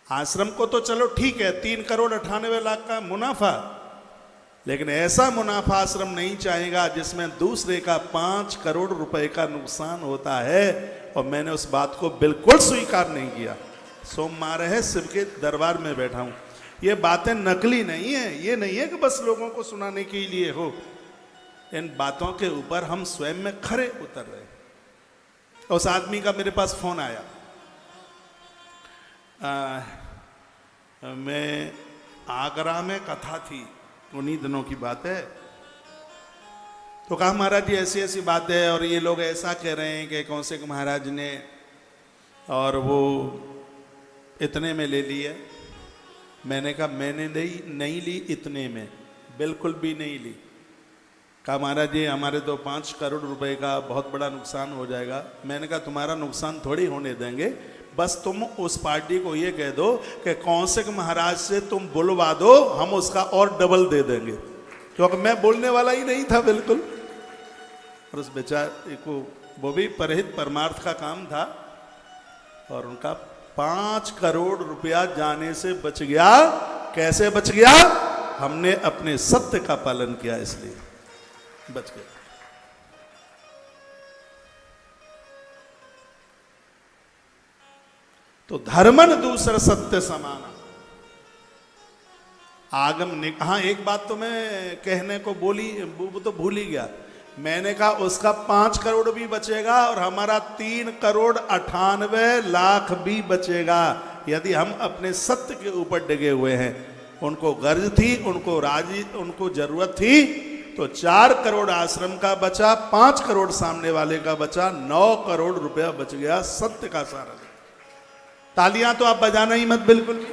आश्रम को तो चलो ठीक है 3,98,00,000 का मुनाफा, लेकिन ऐसा मुनाफा आश्रम नहीं चाहेगा जिसमें दूसरे का 5 करोड़ रुपए का नुकसान होता है। और मैंने उस बात को बिल्कुल स्वीकार नहीं किया। सोमवार है, शिव के दरबार में बैठा हूं। ये बातें नकली नहीं है, ये नहीं है कि बस लोगों को सुनाने के लिए हो। इन बातों के ऊपर हम स्वयं में खरे उतर रहे। उस आदमी का मेरे पास फोन आया, मैं आगरा में कथा थी, उन्हीं दिनों की बात है। तो कहा महाराज जी ऐसी ऐसी बात है और ये लोग ऐसा कह रहे हैं कि कौशिक महाराज ने और वो इतने में ले लिया। मैंने कहा मैंने नहीं ली इतने में, बिल्कुल भी नहीं ली। कहा महाराज जी हमारे तो 5 करोड़ रुपए का बहुत बड़ा नुकसान हो जाएगा। मैंने कहा तुम्हारा नुकसान थोड़ी होने देंगे, बस तुम उस पार्टी को ये कह दो कि कौशिक महाराज से तुम बुलवा दो, हम उसका और डबल दे देंगे, क्योंकि मैं बोलने वाला ही नहीं था बिल्कुल। और उस बेचारे को वो भी परहित परमार्थ का काम था और उनका 5 करोड़ रुपया जाने से बच गया। कैसे बच गया? हमने अपने सत्य का पालन किया, इसलिए बच गया। तो धर्मन दूसरा सत्य समाना आगम ने। हाँ एक बात तो मैं कहने को वो तो भूल ही गया। मैंने कहा उसका 5 करोड़ भी बचेगा और हमारा 3,98,00,000 भी बचेगा, यदि हम अपने सत्य के ऊपर डिगे हुए हैं। उनको गर्ज थी, उनको जरूरत थी, तो 4 करोड़ आश्रम का बचा, 5 करोड़ सामने वाले का बचा, 9 करोड़ रुपया बच गया सत्य का सारा। तालियां तो आप बजाना ही मत बिल्कुल।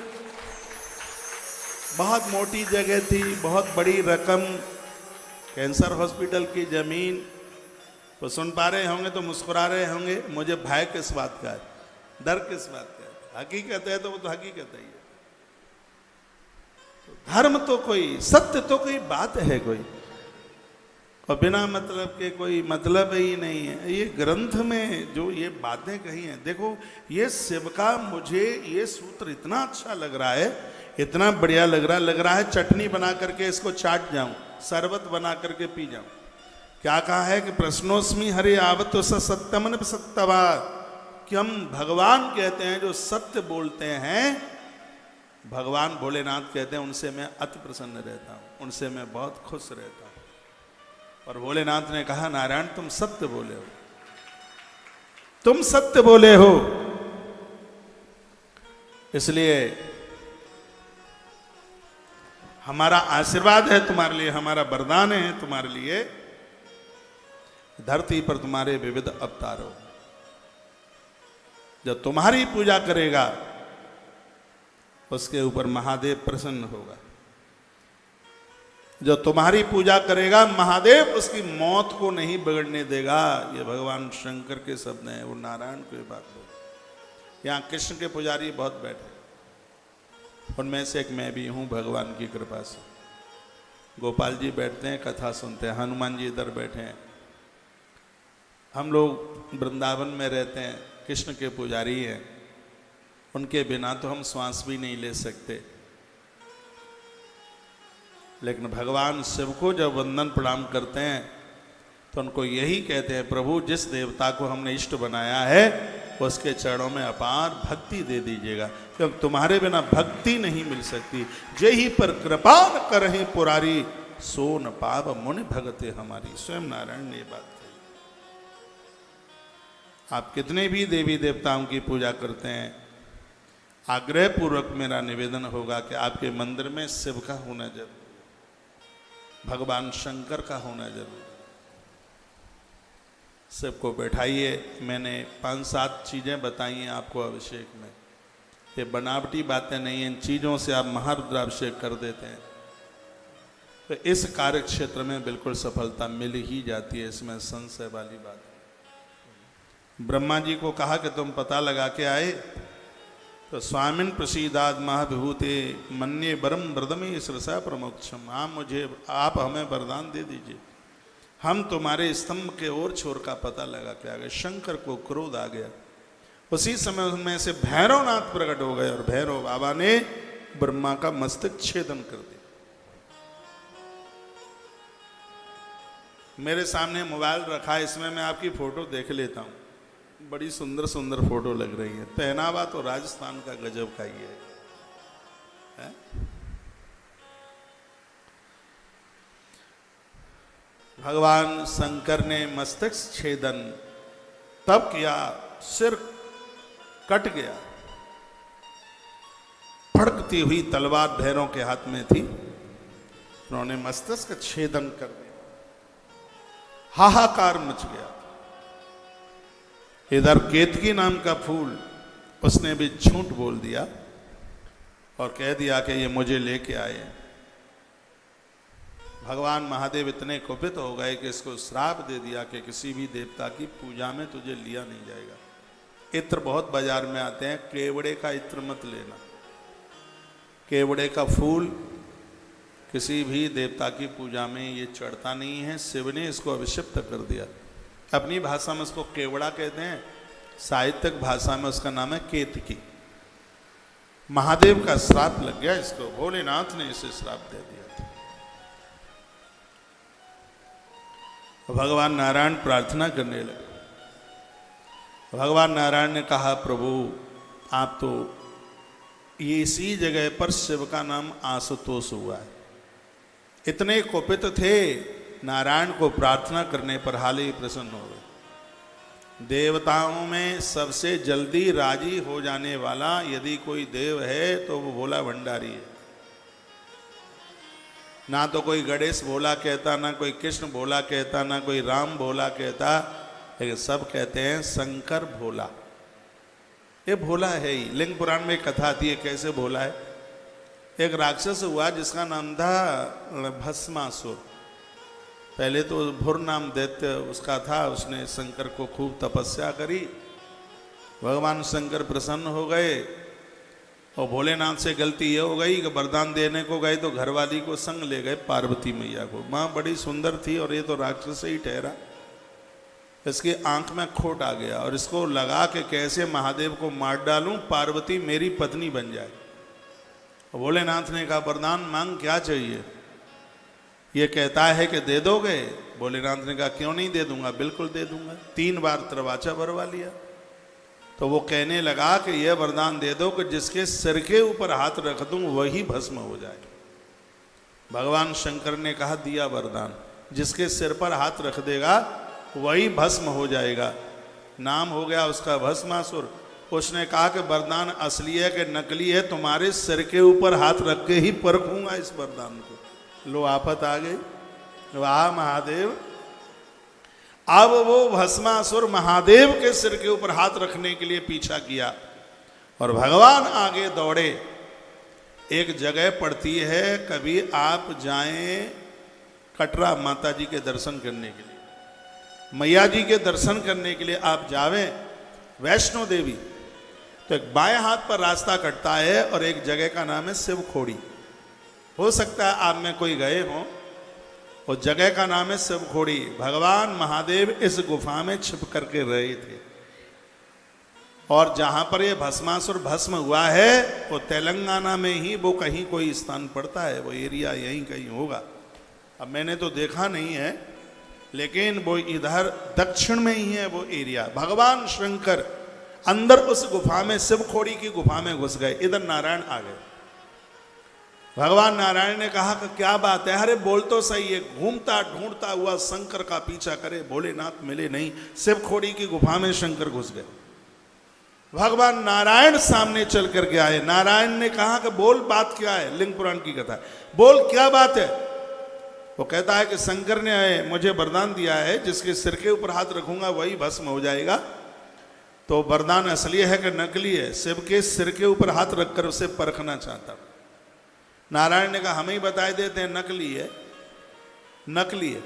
बहुत मोटी जगह थी, बहुत बड़ी रकम, कैंसर हॉस्पिटल की जमीन। तो सुन पा रहे होंगे तो मुस्कुरा रहे होंगे, मुझे भय किस बात का है, डर किस बात का है? हकीकत है तो वो तो हकीकत है। तो धर्म तो कोई, सत्य तो कोई बात है कोई, और बिना मतलब के कोई मतलब ही नहीं है। ये ग्रंथ में जो ये बातें कही हैं, देखो ये शिव का मुझे ये सूत्र इतना अच्छा लग रहा है, इतना बढ़िया लग रहा है चटनी बना करके इसको चाट जाऊं, शरबत बना करके पी जाऊं। क्या कहा है कि प्रश्नोस्मि हरे आवत सत्यमन सत्यवा, कि हम भगवान कहते हैं जो सत्य बोलते हैं, भगवान भोलेनाथ कहते हैं उनसे मैं अति प्रसन्न रहता हूं, उनसे मैं बहुत खुश रहता हूं। और भोलेनाथ ने कहा नारायण तुम सत्य बोले हो, तुम सत्य बोले हो, इसलिए हमारा आशीर्वाद है तुम्हारे लिए, हमारा वरदान है तुम्हारे लिए, धरती पर तुम्हारे विविध अवतार हो। जब तुम्हारी पूजा करेगा उसके ऊपर महादेव प्रसन्न होगा। जो तुम्हारी पूजा करेगा महादेव उसकी मौत को नहीं बिगड़ने देगा। ये भगवान शंकर के शब्द हैं, वो नारायण की बात बोल। यहाँ कृष्ण के पुजारी बहुत बैठे, उनमें से एक मैं भी हूँ भगवान की कृपा से। गोपाल जी बैठते हैं कथा सुनते हैं, हनुमान जी इधर बैठे हैं, हम लोग वृंदावन में रहते हैं, कृष्ण के पुजारी हैं, उनके बिना तो हम श्वास भी नहीं ले सकते। लेकिन भगवान शिव को जब वंदन प्रणाम करते हैं तो उनको यही कहते हैं, प्रभु जिस देवता को हमने इष्ट बनाया है उसके चरणों में अपार भक्ति दे दीजिएगा, क्योंकि तुम्हारे बिना भक्ति नहीं मिल सकती। जेहि पर कृपा न करहि पुरारी, सो न पाप मुनि भगते हमारी। स्वयं नारायण ने बात कही। आप कितने भी देवी देवताओं की पूजा करते हैं, आग्रह पूर्वक मेरा निवेदन होगा कि आपके मंदिर में शिव का होना जरूर, भगवान शंकर का होना जरूर। शिव को बैठाइए। मैंने 5-7 चीज़ें बताई हैं आपको अभिषेक में। ये बनावटी बातें नहीं हैं, इन चीज़ों से आप महारुद्राभिषेक कर देते हैं तो इस कार्य क्षेत्र में बिल्कुल सफलता मिल ही जाती है, इसमें संशय वाली बात है। ब्रह्मा जी को कहा कि तुम पता लगा के आए, तो स्वामिन प्रसीदाद महाविभूते मन्ये वरम वरदमे श्रसा प्रमोक्षम। आप हमें वरदान दे दीजिए, हम तुम्हारे स्तंभ के ओर छोर का पता लगा के आ गए। शंकर को क्रोध आ गया। उसी समय उनमें से भैरवनाथ प्रकट हो गए और भैरव बाबा ने ब्रह्मा का मस्तक छेदन कर दिया। मेरे सामने मोबाइल रखा है, इसमें मैं आपकी फोटो देख लेता हूँ। बड़ी सुंदर सुंदर फोटो लग रही है। पहनावा तो राजस्थान का गजब का ही है? भगवान शंकर ने मस्तक छेदन तब किया, सिर कट गया। फड़कती हुई तलवार भैरव के हाथ में थी, उन्होंने मस्तक का छेदन कर दिया। हाहाकार मच गया। इधर केतकी नाम का फूल, उसने भी झूठ बोल दिया और कह दिया कि ये मुझे लेके आए। भगवान महादेव इतने कुपित हो गए कि इसको श्राप दे दिया कि किसी भी देवता की पूजा में तुझे लिया नहीं जाएगा। इत्र बहुत बाजार में आते हैं, केवड़े का इत्र मत लेना। केवड़े का फूल किसी भी देवता की पूजा में ये चढ़ता नहीं है। शिव ने इसको अभिषिक्त कर दिया। अपनी भाषा में उसको केवड़ा कहते हैं, साहित्यिक भाषा में उसका नाम है केतकी। महादेव का श्राप लग गया इसको, भोलेनाथ ने इसे श्राप दे दिया। भगवान नारायण प्रार्थना करने लगे। भगवान नारायण ने कहा, प्रभु आप तो ये इसी जगह पर शिव का नाम आशुतोष हुआ है। इतने कुपित थे, नारायण को प्रार्थना करने पर हाल ही प्रसन्न हो गए। देवताओं में सबसे जल्दी राजी हो जाने वाला यदि कोई देव है तो वो भोला भंडारी है। ना तो कोई गणेश भोला कहता, ना कोई कृष्ण भोला कहता, ना कोई राम भोला कहता, लेकिन सब कहते हैं शंकर भोला। ये भोला है ही। लिंग पुराण में एक कथा आती है कैसे भोला है। एक राक्षस हुआ जिसका नाम था भस्मासुर। पहले तो भुर नाम दैत्य उसका था, उसने शंकर को खूब तपस्या करी। भगवान शंकर प्रसन्न हो गए और भोलेनाथ से गलती ये हो गई कि वरदान देने को गए तो घरवाली को संग ले गए, पार्वती मैया को। माँ बड़ी सुंदर थी और ये तो राक्षस ही ठहरा। इसकी आंख में खोट आ गया और इसको लगा कि कैसे महादेव को मार डालूं, पार्वती मेरी पत्नी बन जाए। भोलेनाथ ने कहा, वरदान मांग, क्या चाहिए? ये कहता है कि दे दोगे? भोलेनाथ ने कहा, क्यों नहीं दे दूंगा, बिल्कुल दे दूंगा। 3 बार तरवाचा भरवा लिया। तो वो कहने लगा कि यह वरदान दे दो कि जिसके सिर के ऊपर हाथ रख दूं वही भस्म हो जाए। भगवान शंकर ने कहा, दिया वरदान, जिसके सिर पर हाथ रख देगा वही भस्म हो जाएगा। नाम हो गया उसका भस्मासुर। उसने कहा कि वरदान असली है कि नकली है, तुम्हारे सिर के ऊपर हाथ रख के ही परखूंगा इस वरदान को। लो आफत आ गई। वाह महादेव। अब वो भस्मासुर महादेव के सिर के ऊपर हाथ रखने के लिए पीछा किया और भगवान आगे दौड़े। एक जगह पड़ती है, कभी आप जाएं कटरा माता जी के दर्शन करने के लिए, मैया जी के दर्शन करने के लिए आप जावें वैष्णो देवी, तो एक बाएं हाथ पर रास्ता कटता है और एक जगह का नाम है शिव खोड़ी। हो सकता है आप में कोई गए हों। उस जगह का नाम है शिवखोड़ी। भगवान महादेव इस गुफा में छिप करके रहे थे। और जहां पर ये भस्मासुर भस्म हुआ है वो तेलंगाना में ही वो कहीं कोई स्थान पड़ता है, वो एरिया यहीं कहीं होगा। अब मैंने तो देखा नहीं है, लेकिन वो इधर दक्षिण में ही है वो एरिया। भगवान शंकर अंदर उस गुफा में, शिवखोड़ी की गुफा में घुस गए। इधर नारायण आ गए। भगवान नारायण ने कहा कि क्या बात है, अरे बोल तो सही है। घूमता ढूंढता हुआ शंकर का पीछा करे, भोलेनाथ मिले नहीं। शिवखोड़ी की गुफा में शंकर घुस गए। भगवान नारायण सामने चल करके आए। नारायण ने कहा कि बोल बात क्या है। लिंग पुराण की कथा, बोल क्या बात है। वो कहता है कि शंकर ने मुझे वरदान दिया है, जिसके सिर के ऊपर हाथ रखूंगा वही भस्म हो जाएगा। तो वरदान असली है कि नकली है? शिव के सिर के ऊपर हाथ रखकर उसे परखना चाहता। नारायण ने कहा हमें ही बताए देते हैं नकली है। नकली है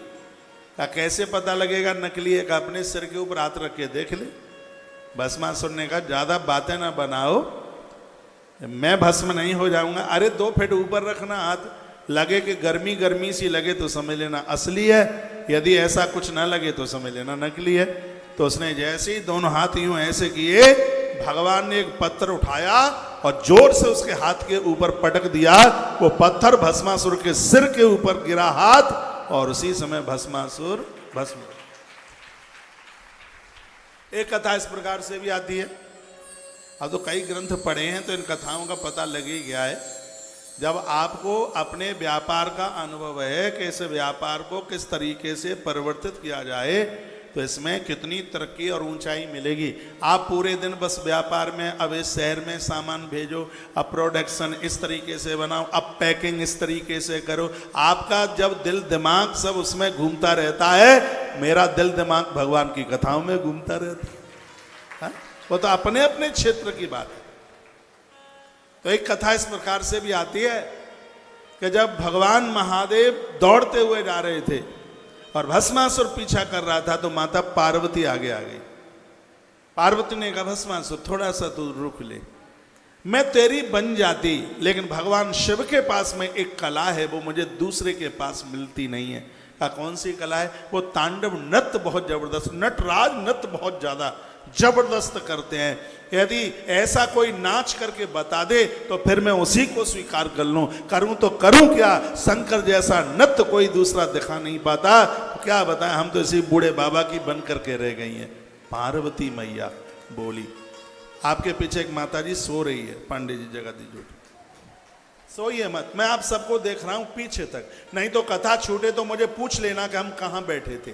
का कैसे पता लगेगा नकली है? का अपने सिर के ऊपर हाथ रख के देख ले। भस्मासुर ने कहा ज्यादा बातें ना बनाओ, मैं भस्म नहीं हो जाऊंगा। अरे 2 फीट ऊपर रखना हाथ, लगे कि गर्मी गर्मी सी लगे तो समझ लेना असली है, यदि ऐसा कुछ ना लगे तो समझ लेना नकली है। तो उसने जैसे ही दोनों हाथ यूं ऐसे किए, भगवान ने एक पत्थर उठाया और जोर से उसके हाथ के ऊपर पटक दिया। वो पत्थर भस्मासुर के सिर के ऊपर गिरा हाथ, और उसी समय भस्मासुर भस्म। एक कथा इस प्रकार से भी आती है। अब तो कई ग्रंथ पढ़े हैं तो इन कथाओं का पता लग ही गया है। जब आपको अपने व्यापार का अनुभव है कि इस व्यापार को किस तरीके से परिवर्तित किया जाए, तो इसमें कितनी तरक्की और ऊंचाई मिलेगी। आप पूरे दिन बस व्यापार में, अब इस शहर में सामान भेजो, अब प्रोडक्शन इस तरीके से बनाओ, अब पैकिंग इस तरीके से करो। आपका जब दिल दिमाग सब उसमें घूमता रहता है, मेरा दिल दिमाग भगवान की कथाओं में घूमता रहता है। वो तो अपने अपने क्षेत्र की बात है। तो एक कथा इस प्रकार से भी आती है कि जब भगवान महादेव दौड़ते हुए जा रहे थे और भस्मासुर पीछा कर रहा था, तो माता पार्वती आगे आ गई। पार्वती ने कहा भस्मासुर थोड़ा सा तू रुक ले, मैं तेरी बन जाती, लेकिन भगवान शिव के पास में एक कला है, वो मुझे दूसरे के पास मिलती नहीं है। कहा कौन सी कला है? वो तांडव नृत्य बहुत जबरदस्त, नटराज नृत्य बहुत ज्यादा जबरदस्त करते हैं। यदि ऐसा कोई नाच करके बता दे तो फिर मैं उसी को स्वीकार कर लूं। करूं तो करूं क्या, शंकर जैसा नृत्य कोई दूसरा दिखा नहीं पाता। तो क्या बताएं, हम तो इसी बूढ़े बाबा की बन करके रह गई हैं। पार्वती मैया बोली। आपके पीछे एक माता जी सो रही है, पांडे जी जगह दी, सोइए मत, मैं आप सबको देख रहा हूं पीछे तक, नहीं तो कथा छूटे तो मुझे पूछ लेना कि हम कहां बैठे थे।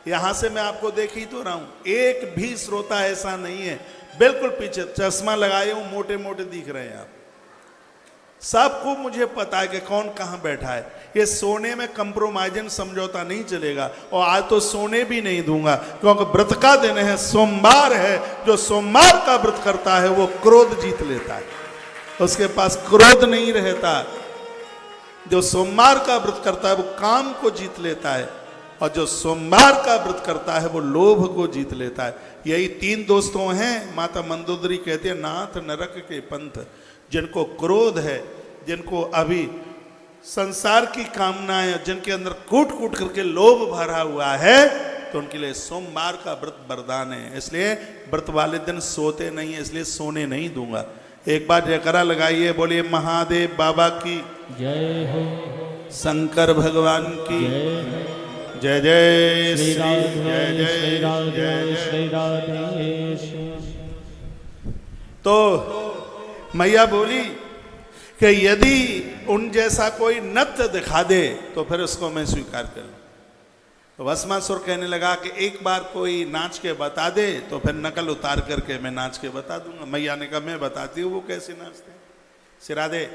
यहां से मैं आपको देख ही तो रहा हूं, एक भी श्रोता ऐसा नहीं है। बिल्कुल पीछे, चश्मा लगाए हूं, मोटे मोटे दिख रहे हैं आप सबको। मुझे पता है कि कौन कहां बैठा है। ये सोने में कंप्रोमाइजन समझौता नहीं चलेगा, और आज तो सोने भी नहीं दूंगा, क्योंकि व्रत का दिन है, सोमवार है। जो सोमवार का व्रत करता है वो क्रोध जीत लेता है, उसके पास क्रोध नहीं रहता। जो सोमवार का व्रत करता है वो काम को जीत लेता है, और जो सोमवार का व्रत करता है वो लोभ को जीत लेता है। यही 3 दोस्तों हैं। माता मंदोदरी कहती है नाथ नरक के पंथ, जिनको क्रोध है, जिनको अभी संसार की कामनाएं, जिनके अंदर कूट कूट करके लोभ भरा हुआ है, तो उनके लिए सोमवार का व्रत वरदान है। इसलिए व्रत वाले दिन सोते नहीं है, इसलिए सोने नहीं दूंगा। एक बार जयकारा लगाइए, बोलिए महादेव बाबा की जय हो, शंकर भगवान की जय जय श्री जय जय जय श्री राधे। तो मैया बोली कि यदि उन जैसा कोई नृत्य दिखा दे तो फिर उसको मैं स्वीकार कर लूं। तो भस्मासुर कहने लगा कि एक बार कोई नाच के बता दे तो फिर नकल उतार करके मैं नाच के बता दूंगा। मैया ने कहा मैं बताती हूँ वो कैसे नाचते हैं, सिरा दे।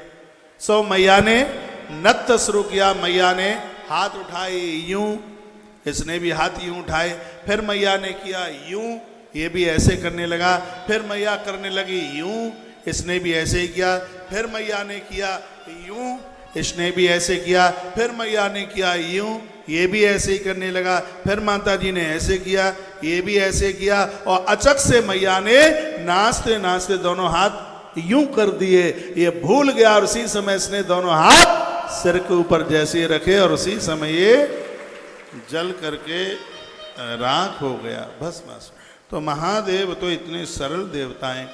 सो मैया ने नृत्य शुरू किया। मैया ने हाथ उठाए यूं, इसने भी हाथ यूं उठाए, फिर मैया ने किया यूं, ये भी ऐसे करने लगा, फिर मैया करने लगी यूं, इसने भी ऐसे ही किया, फिर मैया ने किया यूं, इसने भी ऐसे किया, फिर मैया ने किया यूं, ये भी ऐसे ही करने लगा, फिर माता जी ने ऐसे किया, ये भी ऐसे किया, और अचक से मैया ने नाचते नाचते दोनों हाथ यूं कर दिए। ये भूल गया और उसी समय इसने दोनों हाथ सिर के ऊपर जैसे रखे और उसी समय ये जल करके राख हो गया, भस्मास। तो महादेव तो इतने सरल देवताएं,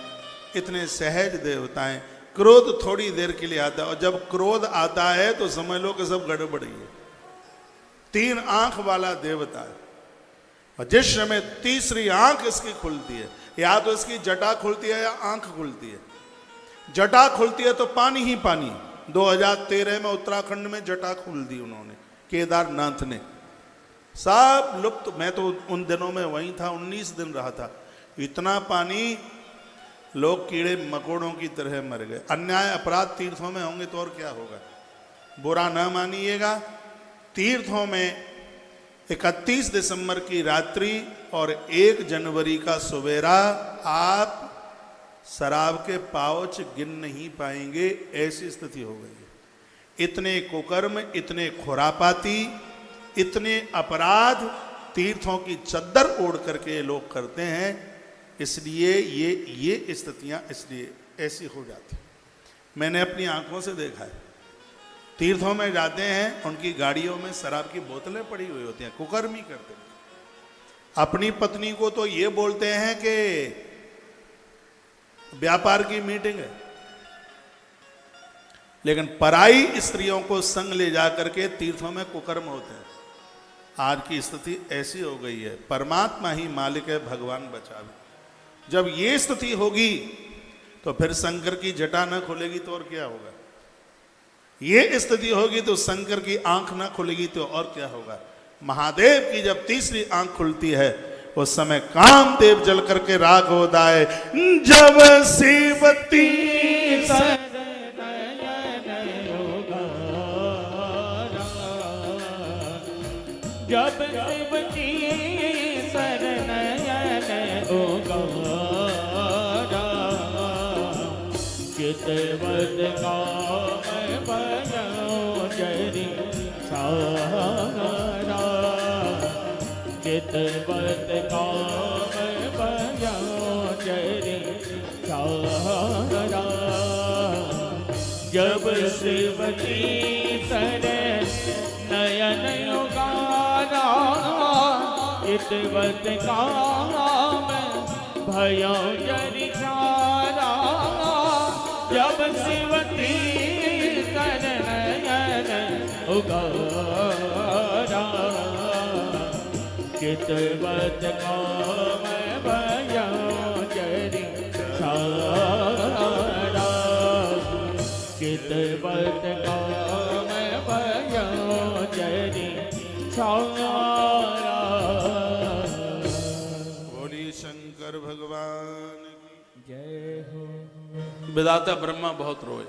इतने सहज देवताएं। क्रोध थोड़ी देर के लिए आता है, और जब क्रोध आता है तो समझ लो कि सब गड़बड़ी है। 3 आंख वाला देवता है, और जिस समय तीसरी आंख इसकी खुलती है, या तो इसकी जटा खुलती है या आंख खुलती है। जटा खुलती है तो पानी ही पानी। 2013 में उत्तराखंड में जटा खोल दी उन्होंने, केदारनाथ ने, सब लुप्त। मैं तो उन दिनों में वहीं था, 19 दिन रहा था। इतना पानी, लोग कीड़े मकोड़ों की तरह मर गए। अन्याय अपराध तीर्थों में होंगे तो और क्या होगा, बुरा ना मानिएगा। तीर्थों में 31 दिसंबर की रात्रि और 1 जनवरी का सवेरा आप शराब के पाउच गिन नहीं पाएंगे, ऐसी स्थिति हो गई है। इतने कुकर्म, इतने खुरापाती, इतने अपराध तीर्थों की चद्दर ओढ़ करके लोग करते हैं। इसलिए ये स्थितियां इसलिए ऐसी हो जाती। मैंने अपनी आंखों से देखा है, तीर्थों में जाते हैं, उनकी गाड़ियों में शराब की बोतलें पड़ी हुई होती हैं, कुकर्मी करते हैं। अपनी पत्नी को तो ये बोलते हैं कि व्यापार की मीटिंग है, लेकिन पराई स्त्रियों को संग ले जा करके तीर्थों में कुकर्म होते हैं। आज की स्थिति ऐसी हो गई है। परमात्मा ही मालिक है, भगवान बचावे। जब ये स्थिति होगी तो फिर शंकर की जटा न खुलेगी तो और क्या होगा। ये स्थिति होगी तो शंकर की आंख न खुलेगी तो और क्या होगा। महादेव की जब तीसरी आंख खुलती है उस समय कामदेव जल करके राग होता है। जब शिवती जब शिवती शरणयन उगारा, चितवत काम भयो जरि सारा, चितवत काम भयो जरि सारा। जब शिवती शरणयन उगारा, चितवत काम भयो जरि सारा। जब शिवती शरणयन उगारा, चितवत काम भयो जरि सारा, चितवत काम भयो जरि सारा। बोली शंकर भगवान की जय हो। विधाता ब्रह्मा बहुत रोए,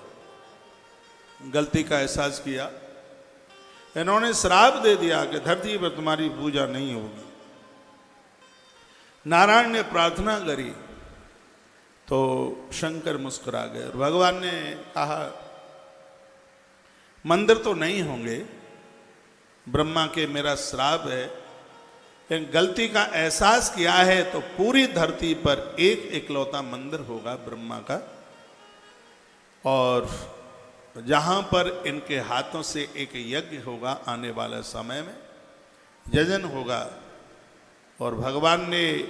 गलती का एहसास किया। इन्होंने श्राप दे दिया कि धरती पर तुम्हारी पूजा नहीं होगी। नारायण ने प्रार्थना करी तो शंकर मुस्कुरा गए और भगवान ने कहा मंदिर तो नहीं होंगे, ब्रह्मा के मेरा श्राप है, लेकिन गलती का एहसास किया है तो पूरी धरती पर एक इकलौता मंदिर होगा ब्रह्मा का, और जहाँ पर इनके हाथों से एक यज्ञ होगा, आने वाले समय में यजन होगा। और भगवान ने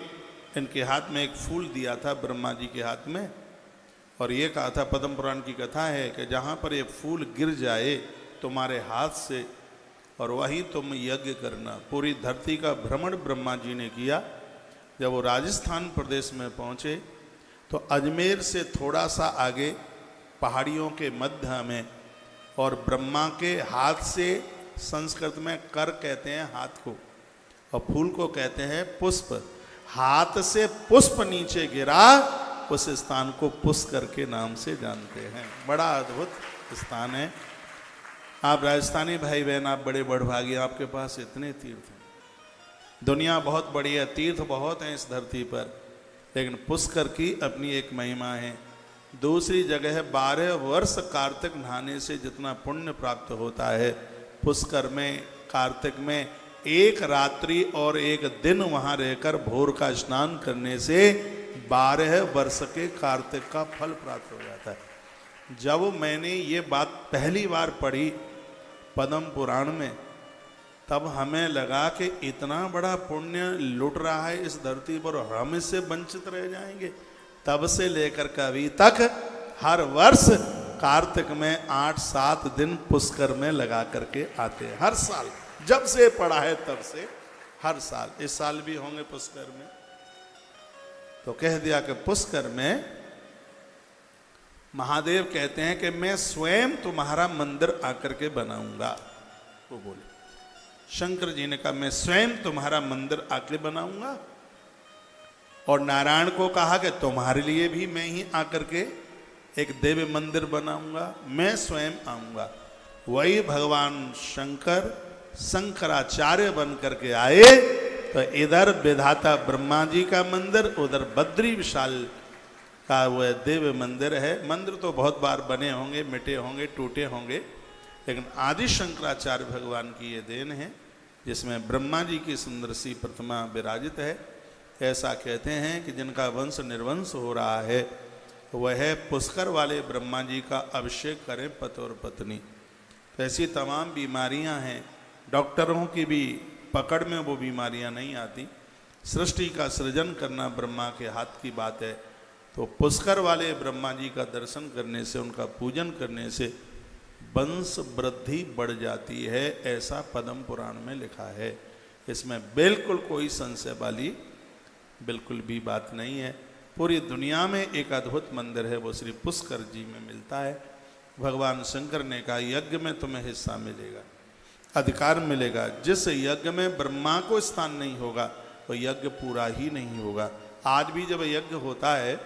इनके हाथ में एक फूल दिया था, ब्रह्मा जी के हाथ में, और ये कहा था, पद्म पुराण की कथा है कि जहाँ पर ये फूल गिर जाए तुम्हारे हाथ से और वहीं तुम यज्ञ करना। पूरी धरती का भ्रमण ब्रह्मा जी ने किया। जब वो राजस्थान प्रदेश में पहुँचे तो अजमेर से थोड़ा सा आगे पहाड़ियों के मध्य में, और ब्रह्मा के हाथ से, संस्कृत में कर कहते हैं हाथ को, और फूल को कहते हैं पुष्प, हाथ से पुष्प नीचे गिरा, उस स्थान को पुष्कर के नाम से जानते हैं। बड़ा अद्भुत स्थान है। आप राजस्थानी भाई बहन, आप बड़े बड़भागी, आपके पास इतने तीर्थ हैं। दुनिया बहुत बड़ी है, तीर्थ बहुत हैं इस धरती पर, लेकिन पुष्कर की अपनी एक महिमा है। दूसरी जगह है 12 वर्ष कार्तिक नहाने से जितना पुण्य प्राप्त होता है, पुष्कर में कार्तिक में एक रात्रि और एक दिन वहाँ रहकर भोर का स्नान करने से 12 वर्ष के कार्तिक का फल प्राप्त हो जाता है। जब मैंने ये बात पहली बार पढ़ी पद्म पुराण में, तब हमें लगा कि इतना बड़ा पुण्य लुट रहा है इस धरती पर और हम इससे वंचित रह जाएंगे। तब से लेकर के अभी तक हर वर्ष कार्तिक में 8-7 दिन पुष्कर में लगा करके आते हैं, हर साल। जब से पड़ा है तब से हर साल। इस साल भी होंगे पुष्कर में। तो कह दिया कि पुष्कर में महादेव कहते हैं कि मैं स्वयं तुम्हारा मंदिर आकर के बनाऊंगा। वो बोले, शंकर जी ने कहा मैं स्वयं तुम्हारा मंदिर आके बनाऊंगा। और नारायण को कहा कि तुम्हारे लिए भी मैं ही आकर के एक दिव्य मंदिर बनाऊंगा, मैं स्वयं आऊंगा। वही भगवान शंकर शंकराचार्य बन करके आए। तो इधर विधाता ब्रह्मा जी का मंदिर, उधर बद्री विशाल का वह दिव्य मंदिर है। मंदिर तो बहुत बार बने होंगे, मिटे होंगे, टूटे होंगे, लेकिन आदि शंकराचार्य भगवान की ये देन है जिसमें ब्रह्मा जी की सुंदर सी प्रतिमा विराजित है। ऐसा कहते हैं कि जिनका वंश निर्वंश हो रहा है वह पुष्कर वाले ब्रह्मा जी का अभिषेक करें पति और पत्नी। तो ऐसी तमाम बीमारियां हैं, डॉक्टरों की भी पकड़ में वो बीमारियां नहीं आती। सृष्टि का सृजन करना ब्रह्मा के हाथ की बात है। तो पुष्कर वाले ब्रह्मा जी का दर्शन करने से, उनका पूजन करने से वंश वृद्धि बढ़ जाती है, ऐसा पद्म पुराण में लिखा है। इसमें बिल्कुल कोई संशय वाली बिल्कुल भी बात नहीं है। पूरी दुनिया में एक अद्भुत मंदिर है, वो श्री पुष्कर जी में मिलता है। भगवान शंकर ने कहा यज्ञ में तुम्हें हिस्सा मिलेगा, अधिकार मिलेगा। जिस यज्ञ में ब्रह्मा को स्थान नहीं होगा वो यज्ञ पूरा ही नहीं होगा। आज भी जब यज्ञ होता है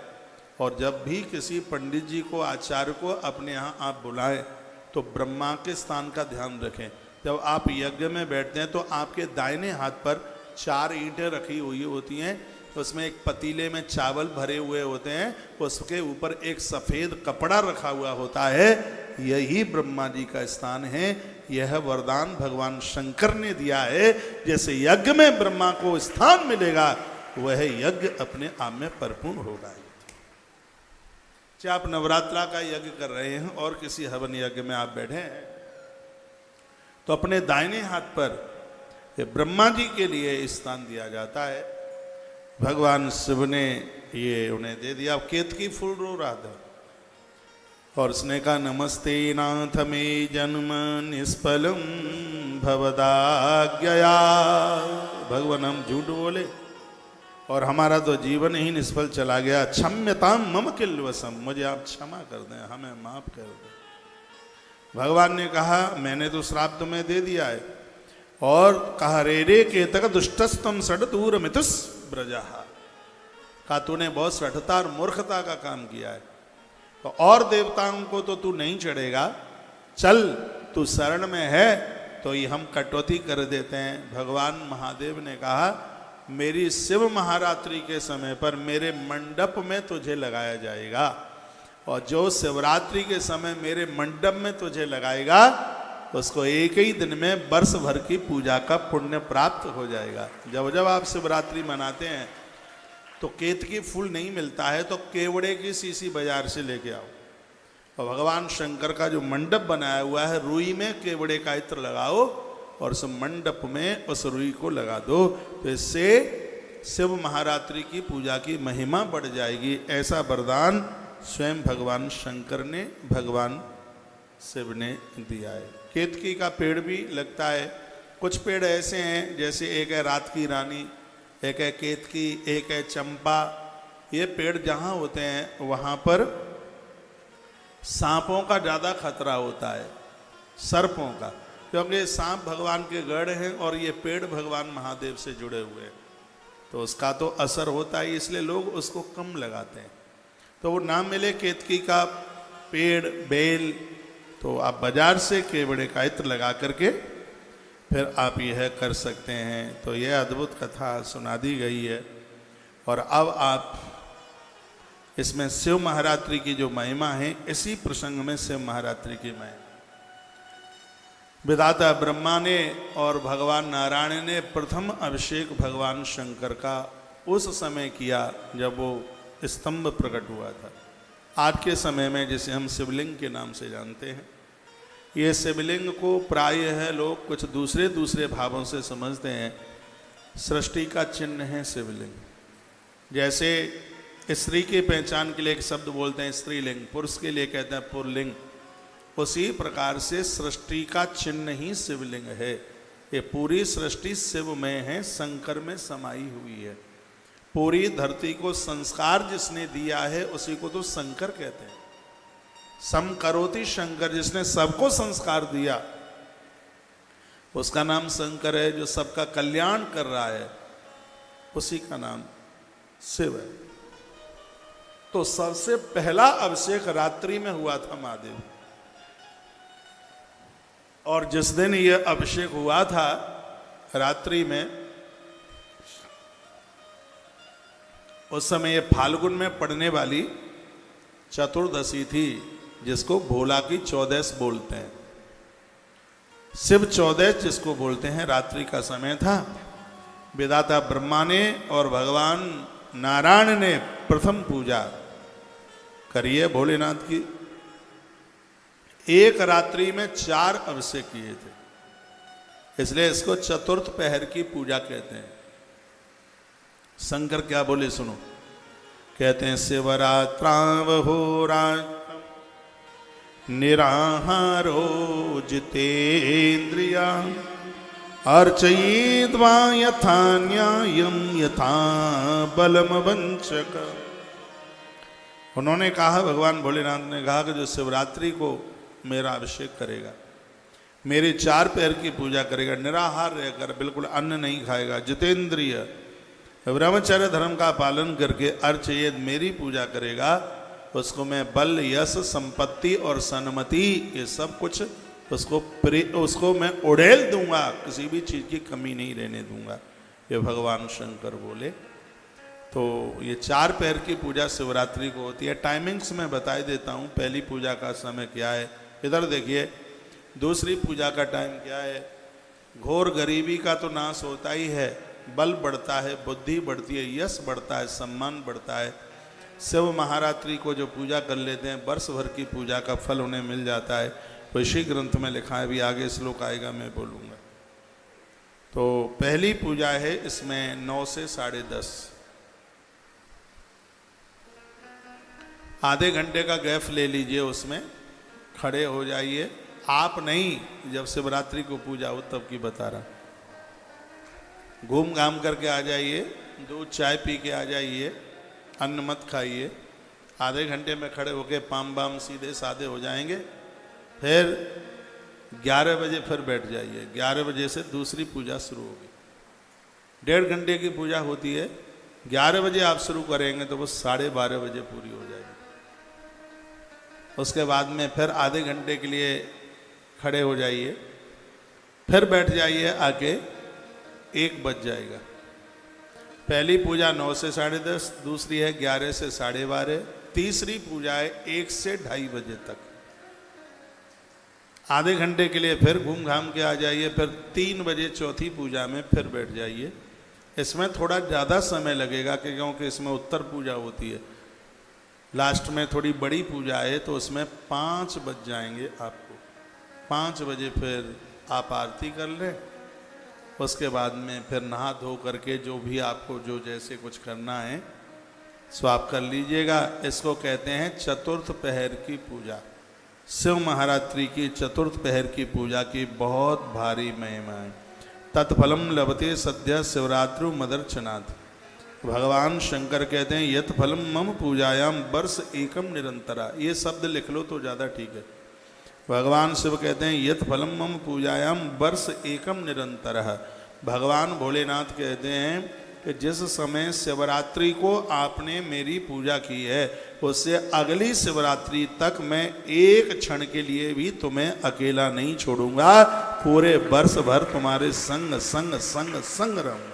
और जब भी किसी पंडित जी को, आचार्य को अपने यहाँ आप बुलाएं तो ब्रह्मा के स्थान का ध्यान रखें। जब आप यज्ञ में बैठते हैं तो आपके दाहिने हाथ पर 4 ईंटें रखी हुई होती हैं, उसमें एक पतीले में चावल भरे हुए होते हैं, उसके ऊपर एक सफ़ेद कपड़ा रखा हुआ होता है। यही ब्रह्मा जी का स्थान है। यह वरदान भगवान शंकर ने दिया है। जैसे यज्ञ में ब्रह्मा को स्थान मिलेगा वह यज्ञ अपने आप में परिपूर्ण होगा। चाहे आप नवरात्रा का यज्ञ कर रहे हैं और किसी हवन यज्ञ में आप बैठे हैं तो अपने दाहिने हाथ पर ये ब्रह्मा जी के लिए स्थान दिया जाता है। भगवान शिव ने ये उन्हें दे दिया। केतकी फूल रो रहा था और उसने कहा नमस्ते नाथ में जन्म निष्फलम भवदाज्ञया। भगवान हम झूठ बोले और हमारा तो जीवन ही निष्फल चला गया। क्षम्यताम मम किल्वसम, मुझे आप क्षमा कर दें, हमें माफ कर दें। भगवान ने कहा मैंने तो श्राप तुम्हें दे दिया है। और कहा रे केतक दुष्टस्तम षड दूर मितुस ब्रजा, कहा तूने बहुत सठता और मूर्खता का काम किया है, तो और देवताओं को तो तू नहीं चढ़ेगा, चल तू शरण में है तो ये हम कटौती कर देते हैं। भगवान महादेव ने कहा मेरी शिव महारात्रि के समय पर मेरे मंडप में तुझे लगाया जाएगा, और जो शिवरात्रि के समय मेरे मंडप में तुझे लगाएगा उसको एक ही दिन में वर्ष भर की पूजा का पुण्य प्राप्त हो जाएगा। जब जब आप शिवरात्रि मनाते हैं तो केतकी फूल नहीं मिलता है तो केवड़े की सीसी बाजार से लेके आओ, और भगवान शंकर का जो मंडप बनाया हुआ है रुई में केवड़े का इत्र लगाओ और उस मंडप में उस रुई को लगा दो। तो इससे शिव महारात्रि की पूजा की महिमा बढ़ जाएगी। ऐसा वरदान स्वयं भगवान शंकर ने, भगवान शिव ने दिया है। केतकी का पेड़ भी लगता है। कुछ पेड़ ऐसे हैं जैसे एक है रात की रानी, एक है केतकी, एक है चंपा। ये पेड़ जहाँ होते हैं वहाँ पर सांपों का ज़्यादा खतरा होता है, सर्पों का, क्योंकि सांप भगवान के गढ़ हैं और ये पेड़ भगवान महादेव से जुड़े हुए हैं, तो उसका तो असर होता है, इसलिए लोग उसको कम लगाते हैं। तो वो ना मिले केतकी का पेड़, बेल, तो आप बाजार से केवड़े का इत्र लगा करके फिर आप यह कर सकते हैं। तो यह अद्भुत कथा सुना दी गई है। और अब आप इसमें शिव महारात्रि की जो महिमा है, इसी प्रसंग में शिव महारात्रि की महिमा विधाता ब्रह्मा ने और भगवान नारायण ने प्रथम अभिषेक भगवान शंकर का उस समय किया जब वो स्तंभ प्रकट हुआ था। आज के समय में जिसे हम शिवलिंग के नाम से जानते हैं, ये शिवलिंग को प्रायः लोग कुछ दूसरे दूसरे भावों से समझते हैं। सृष्टि का चिन्ह है शिवलिंग। जैसे स्त्री की पहचान के लिए एक शब्द बोलते हैं स्त्रीलिंग, पुरुष के लिए कहते हैं पुरलिंग, उसी प्रकार से सृष्टि का चिन्ह ही शिवलिंग है। ये पूरी सृष्टि शिव में है, शंकर में समाई हुई है। पूरी धरती को संस्कार जिसने दिया है उसी को तो शंकर कहते हैं। सम करोति शंकर, जिसने सबको संस्कार दिया उसका नाम शंकर है। जो सबका कल्याण कर रहा है उसी का नाम शिव है। तो सबसे पहला अभिषेक रात्रि में हुआ था महादेव, और जिस दिन यह अभिषेक हुआ था रात्रि में, उस समय ये फाल्गुन में पड़ने वाली चतुर्दशी थी, जिसको भोला की चौदस बोलते हैं। शिव चौदस जिसको बोलते हैं, रात्रि का समय था। विधाता ब्रह्मा ने और भगवान नारायण ने प्रथम पूजा करी है भोलेनाथ की। एक रात्रि में 4 अभिषेक किए थे, इसलिए इसको चतुर्थ पहर की पूजा कहते हैं। शंकर क्या बोले सुनो, कहते हैं शिवरात्रावहोरात्रं निराहारो जितेन्द्रिया अर्चयित्वा यथा न्यायं यथा बलम वंचक। उन्होंने कहा, भगवान भोलेनाथ ने कहा कि जो शिवरात्रि को मेरा अभिषेक करेगा, मेरे 4 पैर की पूजा करेगा, निराहार रहकर बिल्कुल अन्न नहीं खाएगा, जितेंद्रिय ब्रह्मचर्य धर्म का पालन करके अर्चयेत मेरी पूजा करेगा, उसको मैं बल यश संपत्ति और सन्मति ये सब कुछ उसको मैं उड़ेल दूंगा, किसी भी चीज की कमी नहीं रहने दूंगा। ये भगवान शंकर बोले। तो ये 4 पैर की पूजा शिवरात्रि को होती है। टाइमिंग्स मैं बता देता हूँ। पहली पूजा का समय क्या है, इधर देखिए। दूसरी पूजा का टाइम क्या है। घोर गरीबी का तो नाश होता ही है, बल बढ़ता है, बुद्धि बढ़ती है, यश बढ़ता है, सम्मान बढ़ता है। शिव महारात्रि को जो पूजा कर लेते हैं, वर्ष भर की पूजा का फल उन्हें मिल जाता है। तो इसी ग्रंथ में लिखा है, भी आगे श्लोक आएगा मैं बोलूँगा। तो पहली पूजा है, इसमें 9 से 10:30 आधे घंटे का गैप ले लीजिए, उसमें खड़े हो जाइए। आप नहीं, जब शिवरात्रि को पूजा हो तब की बता रहा। घूम घाम करके आ जाइए, दूध चाय पी के आ जाइए, अन्न मत खाइए। आधे घंटे में खड़े होके पाम बाम सीधे साधे हो जाएंगे। फिर 11 बजे फिर बैठ जाइए। 11 बजे से दूसरी पूजा शुरू होगी। 1.5 घंटे की पूजा होती है। 11 बजे आप शुरू करेंगे तो वो 12:30 बजे पूरी हो जाएगी। उसके बाद में फिर आधे घंटे के लिए खड़े हो जाइए, फिर बैठ जाइए आके, 1 बज जाएगा। पहली पूजा 9 से 10:30, दूसरी है 11 से 12:30, तीसरी पूजा है 1 से 2:30 बजे तक। आधे घंटे के लिए फिर घूम घाम के आ जाइए, फिर 3 बजे चौथी पूजा में फिर बैठ जाइए। इसमें थोड़ा ज़्यादा समय लगेगा क्योंकि इसमें उत्तर पूजा होती है। लास्ट में थोड़ी बड़ी पूजा है तो उसमें 5 बज जाएंगे आपको। 5 बजे फिर आप आरती कर लें। उसके बाद में फिर नहा धो करके जो भी आपको जो जैसे कुछ करना है सो आप कर लीजिएगा। इसको कहते हैं चतुर्थ पहर की पूजा। शिव महारात्रि की चतुर्थ पहर की पूजा की बहुत भारी महिमा है। तत्फलम लभते सद्य शिवरात्रु मदर्चनाथ। भगवान शंकर कहते हैं यत फलम मम पूजायाम वर्ष एकम निरंतरा। ये शब्द लिख लो तो ज़्यादा ठीक है। भगवान शिव कहते हैं यत फलम मम पूजायाम वर्ष एकम निरंतरः। भगवान भोलेनाथ कहते हैं कि जिस समय शिवरात्रि को आपने मेरी पूजा की है, उससे अगली शिवरात्रि तक मैं एक क्षण के लिए भी तुम्हें अकेला नहीं छोड़ूंगा। पूरे वर्ष भर तुम्हारे संग संग संग संग रहूंगा।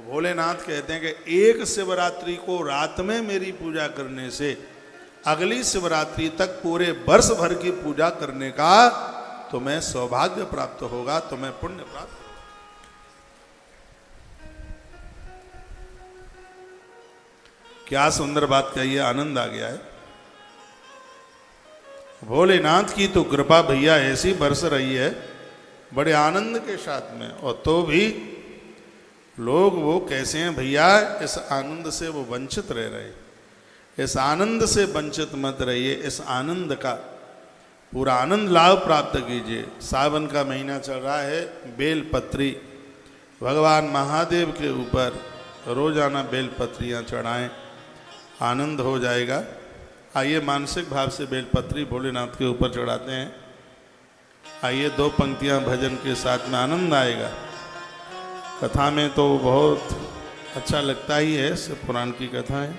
भोलेनाथ कहते हैं कि एक शिवरात्रि को रात में मेरी पूजा करने से अगली शिवरात्रि तक पूरे वर्ष भर की पूजा करने का तुम्हें सौभाग्य प्राप्त होगा, तुम्हें पुण्य प्राप्त होगा। क्या सुंदर बात कही है, आनंद आ गया है। भोलेनाथ की तो कृपा भैया ऐसी बरस रही है बड़े आनंद के साथ में, और तो भी लोग वो कैसे हैं भैया, इस आनंद से वो वंचित रह रहे। इस आनंद से वंचित मत रहिए, इस आनंद का पूरा आनंद लाभ प्राप्त कीजिए। सावन का महीना चल रहा है, बेलपत्री भगवान महादेव के ऊपर रोजाना बेलपत्रियाँ चढ़ाएं, आनंद हो जाएगा। आइए मानसिक भाव से बेलपत्री भोलेनाथ के ऊपर चढ़ाते हैं। आइए 2 पंक्तियां भजन के साथ में आनंद आएगा। कथा में तो बहुत अच्छा लगता ही है, शिव पुराण की कथा है।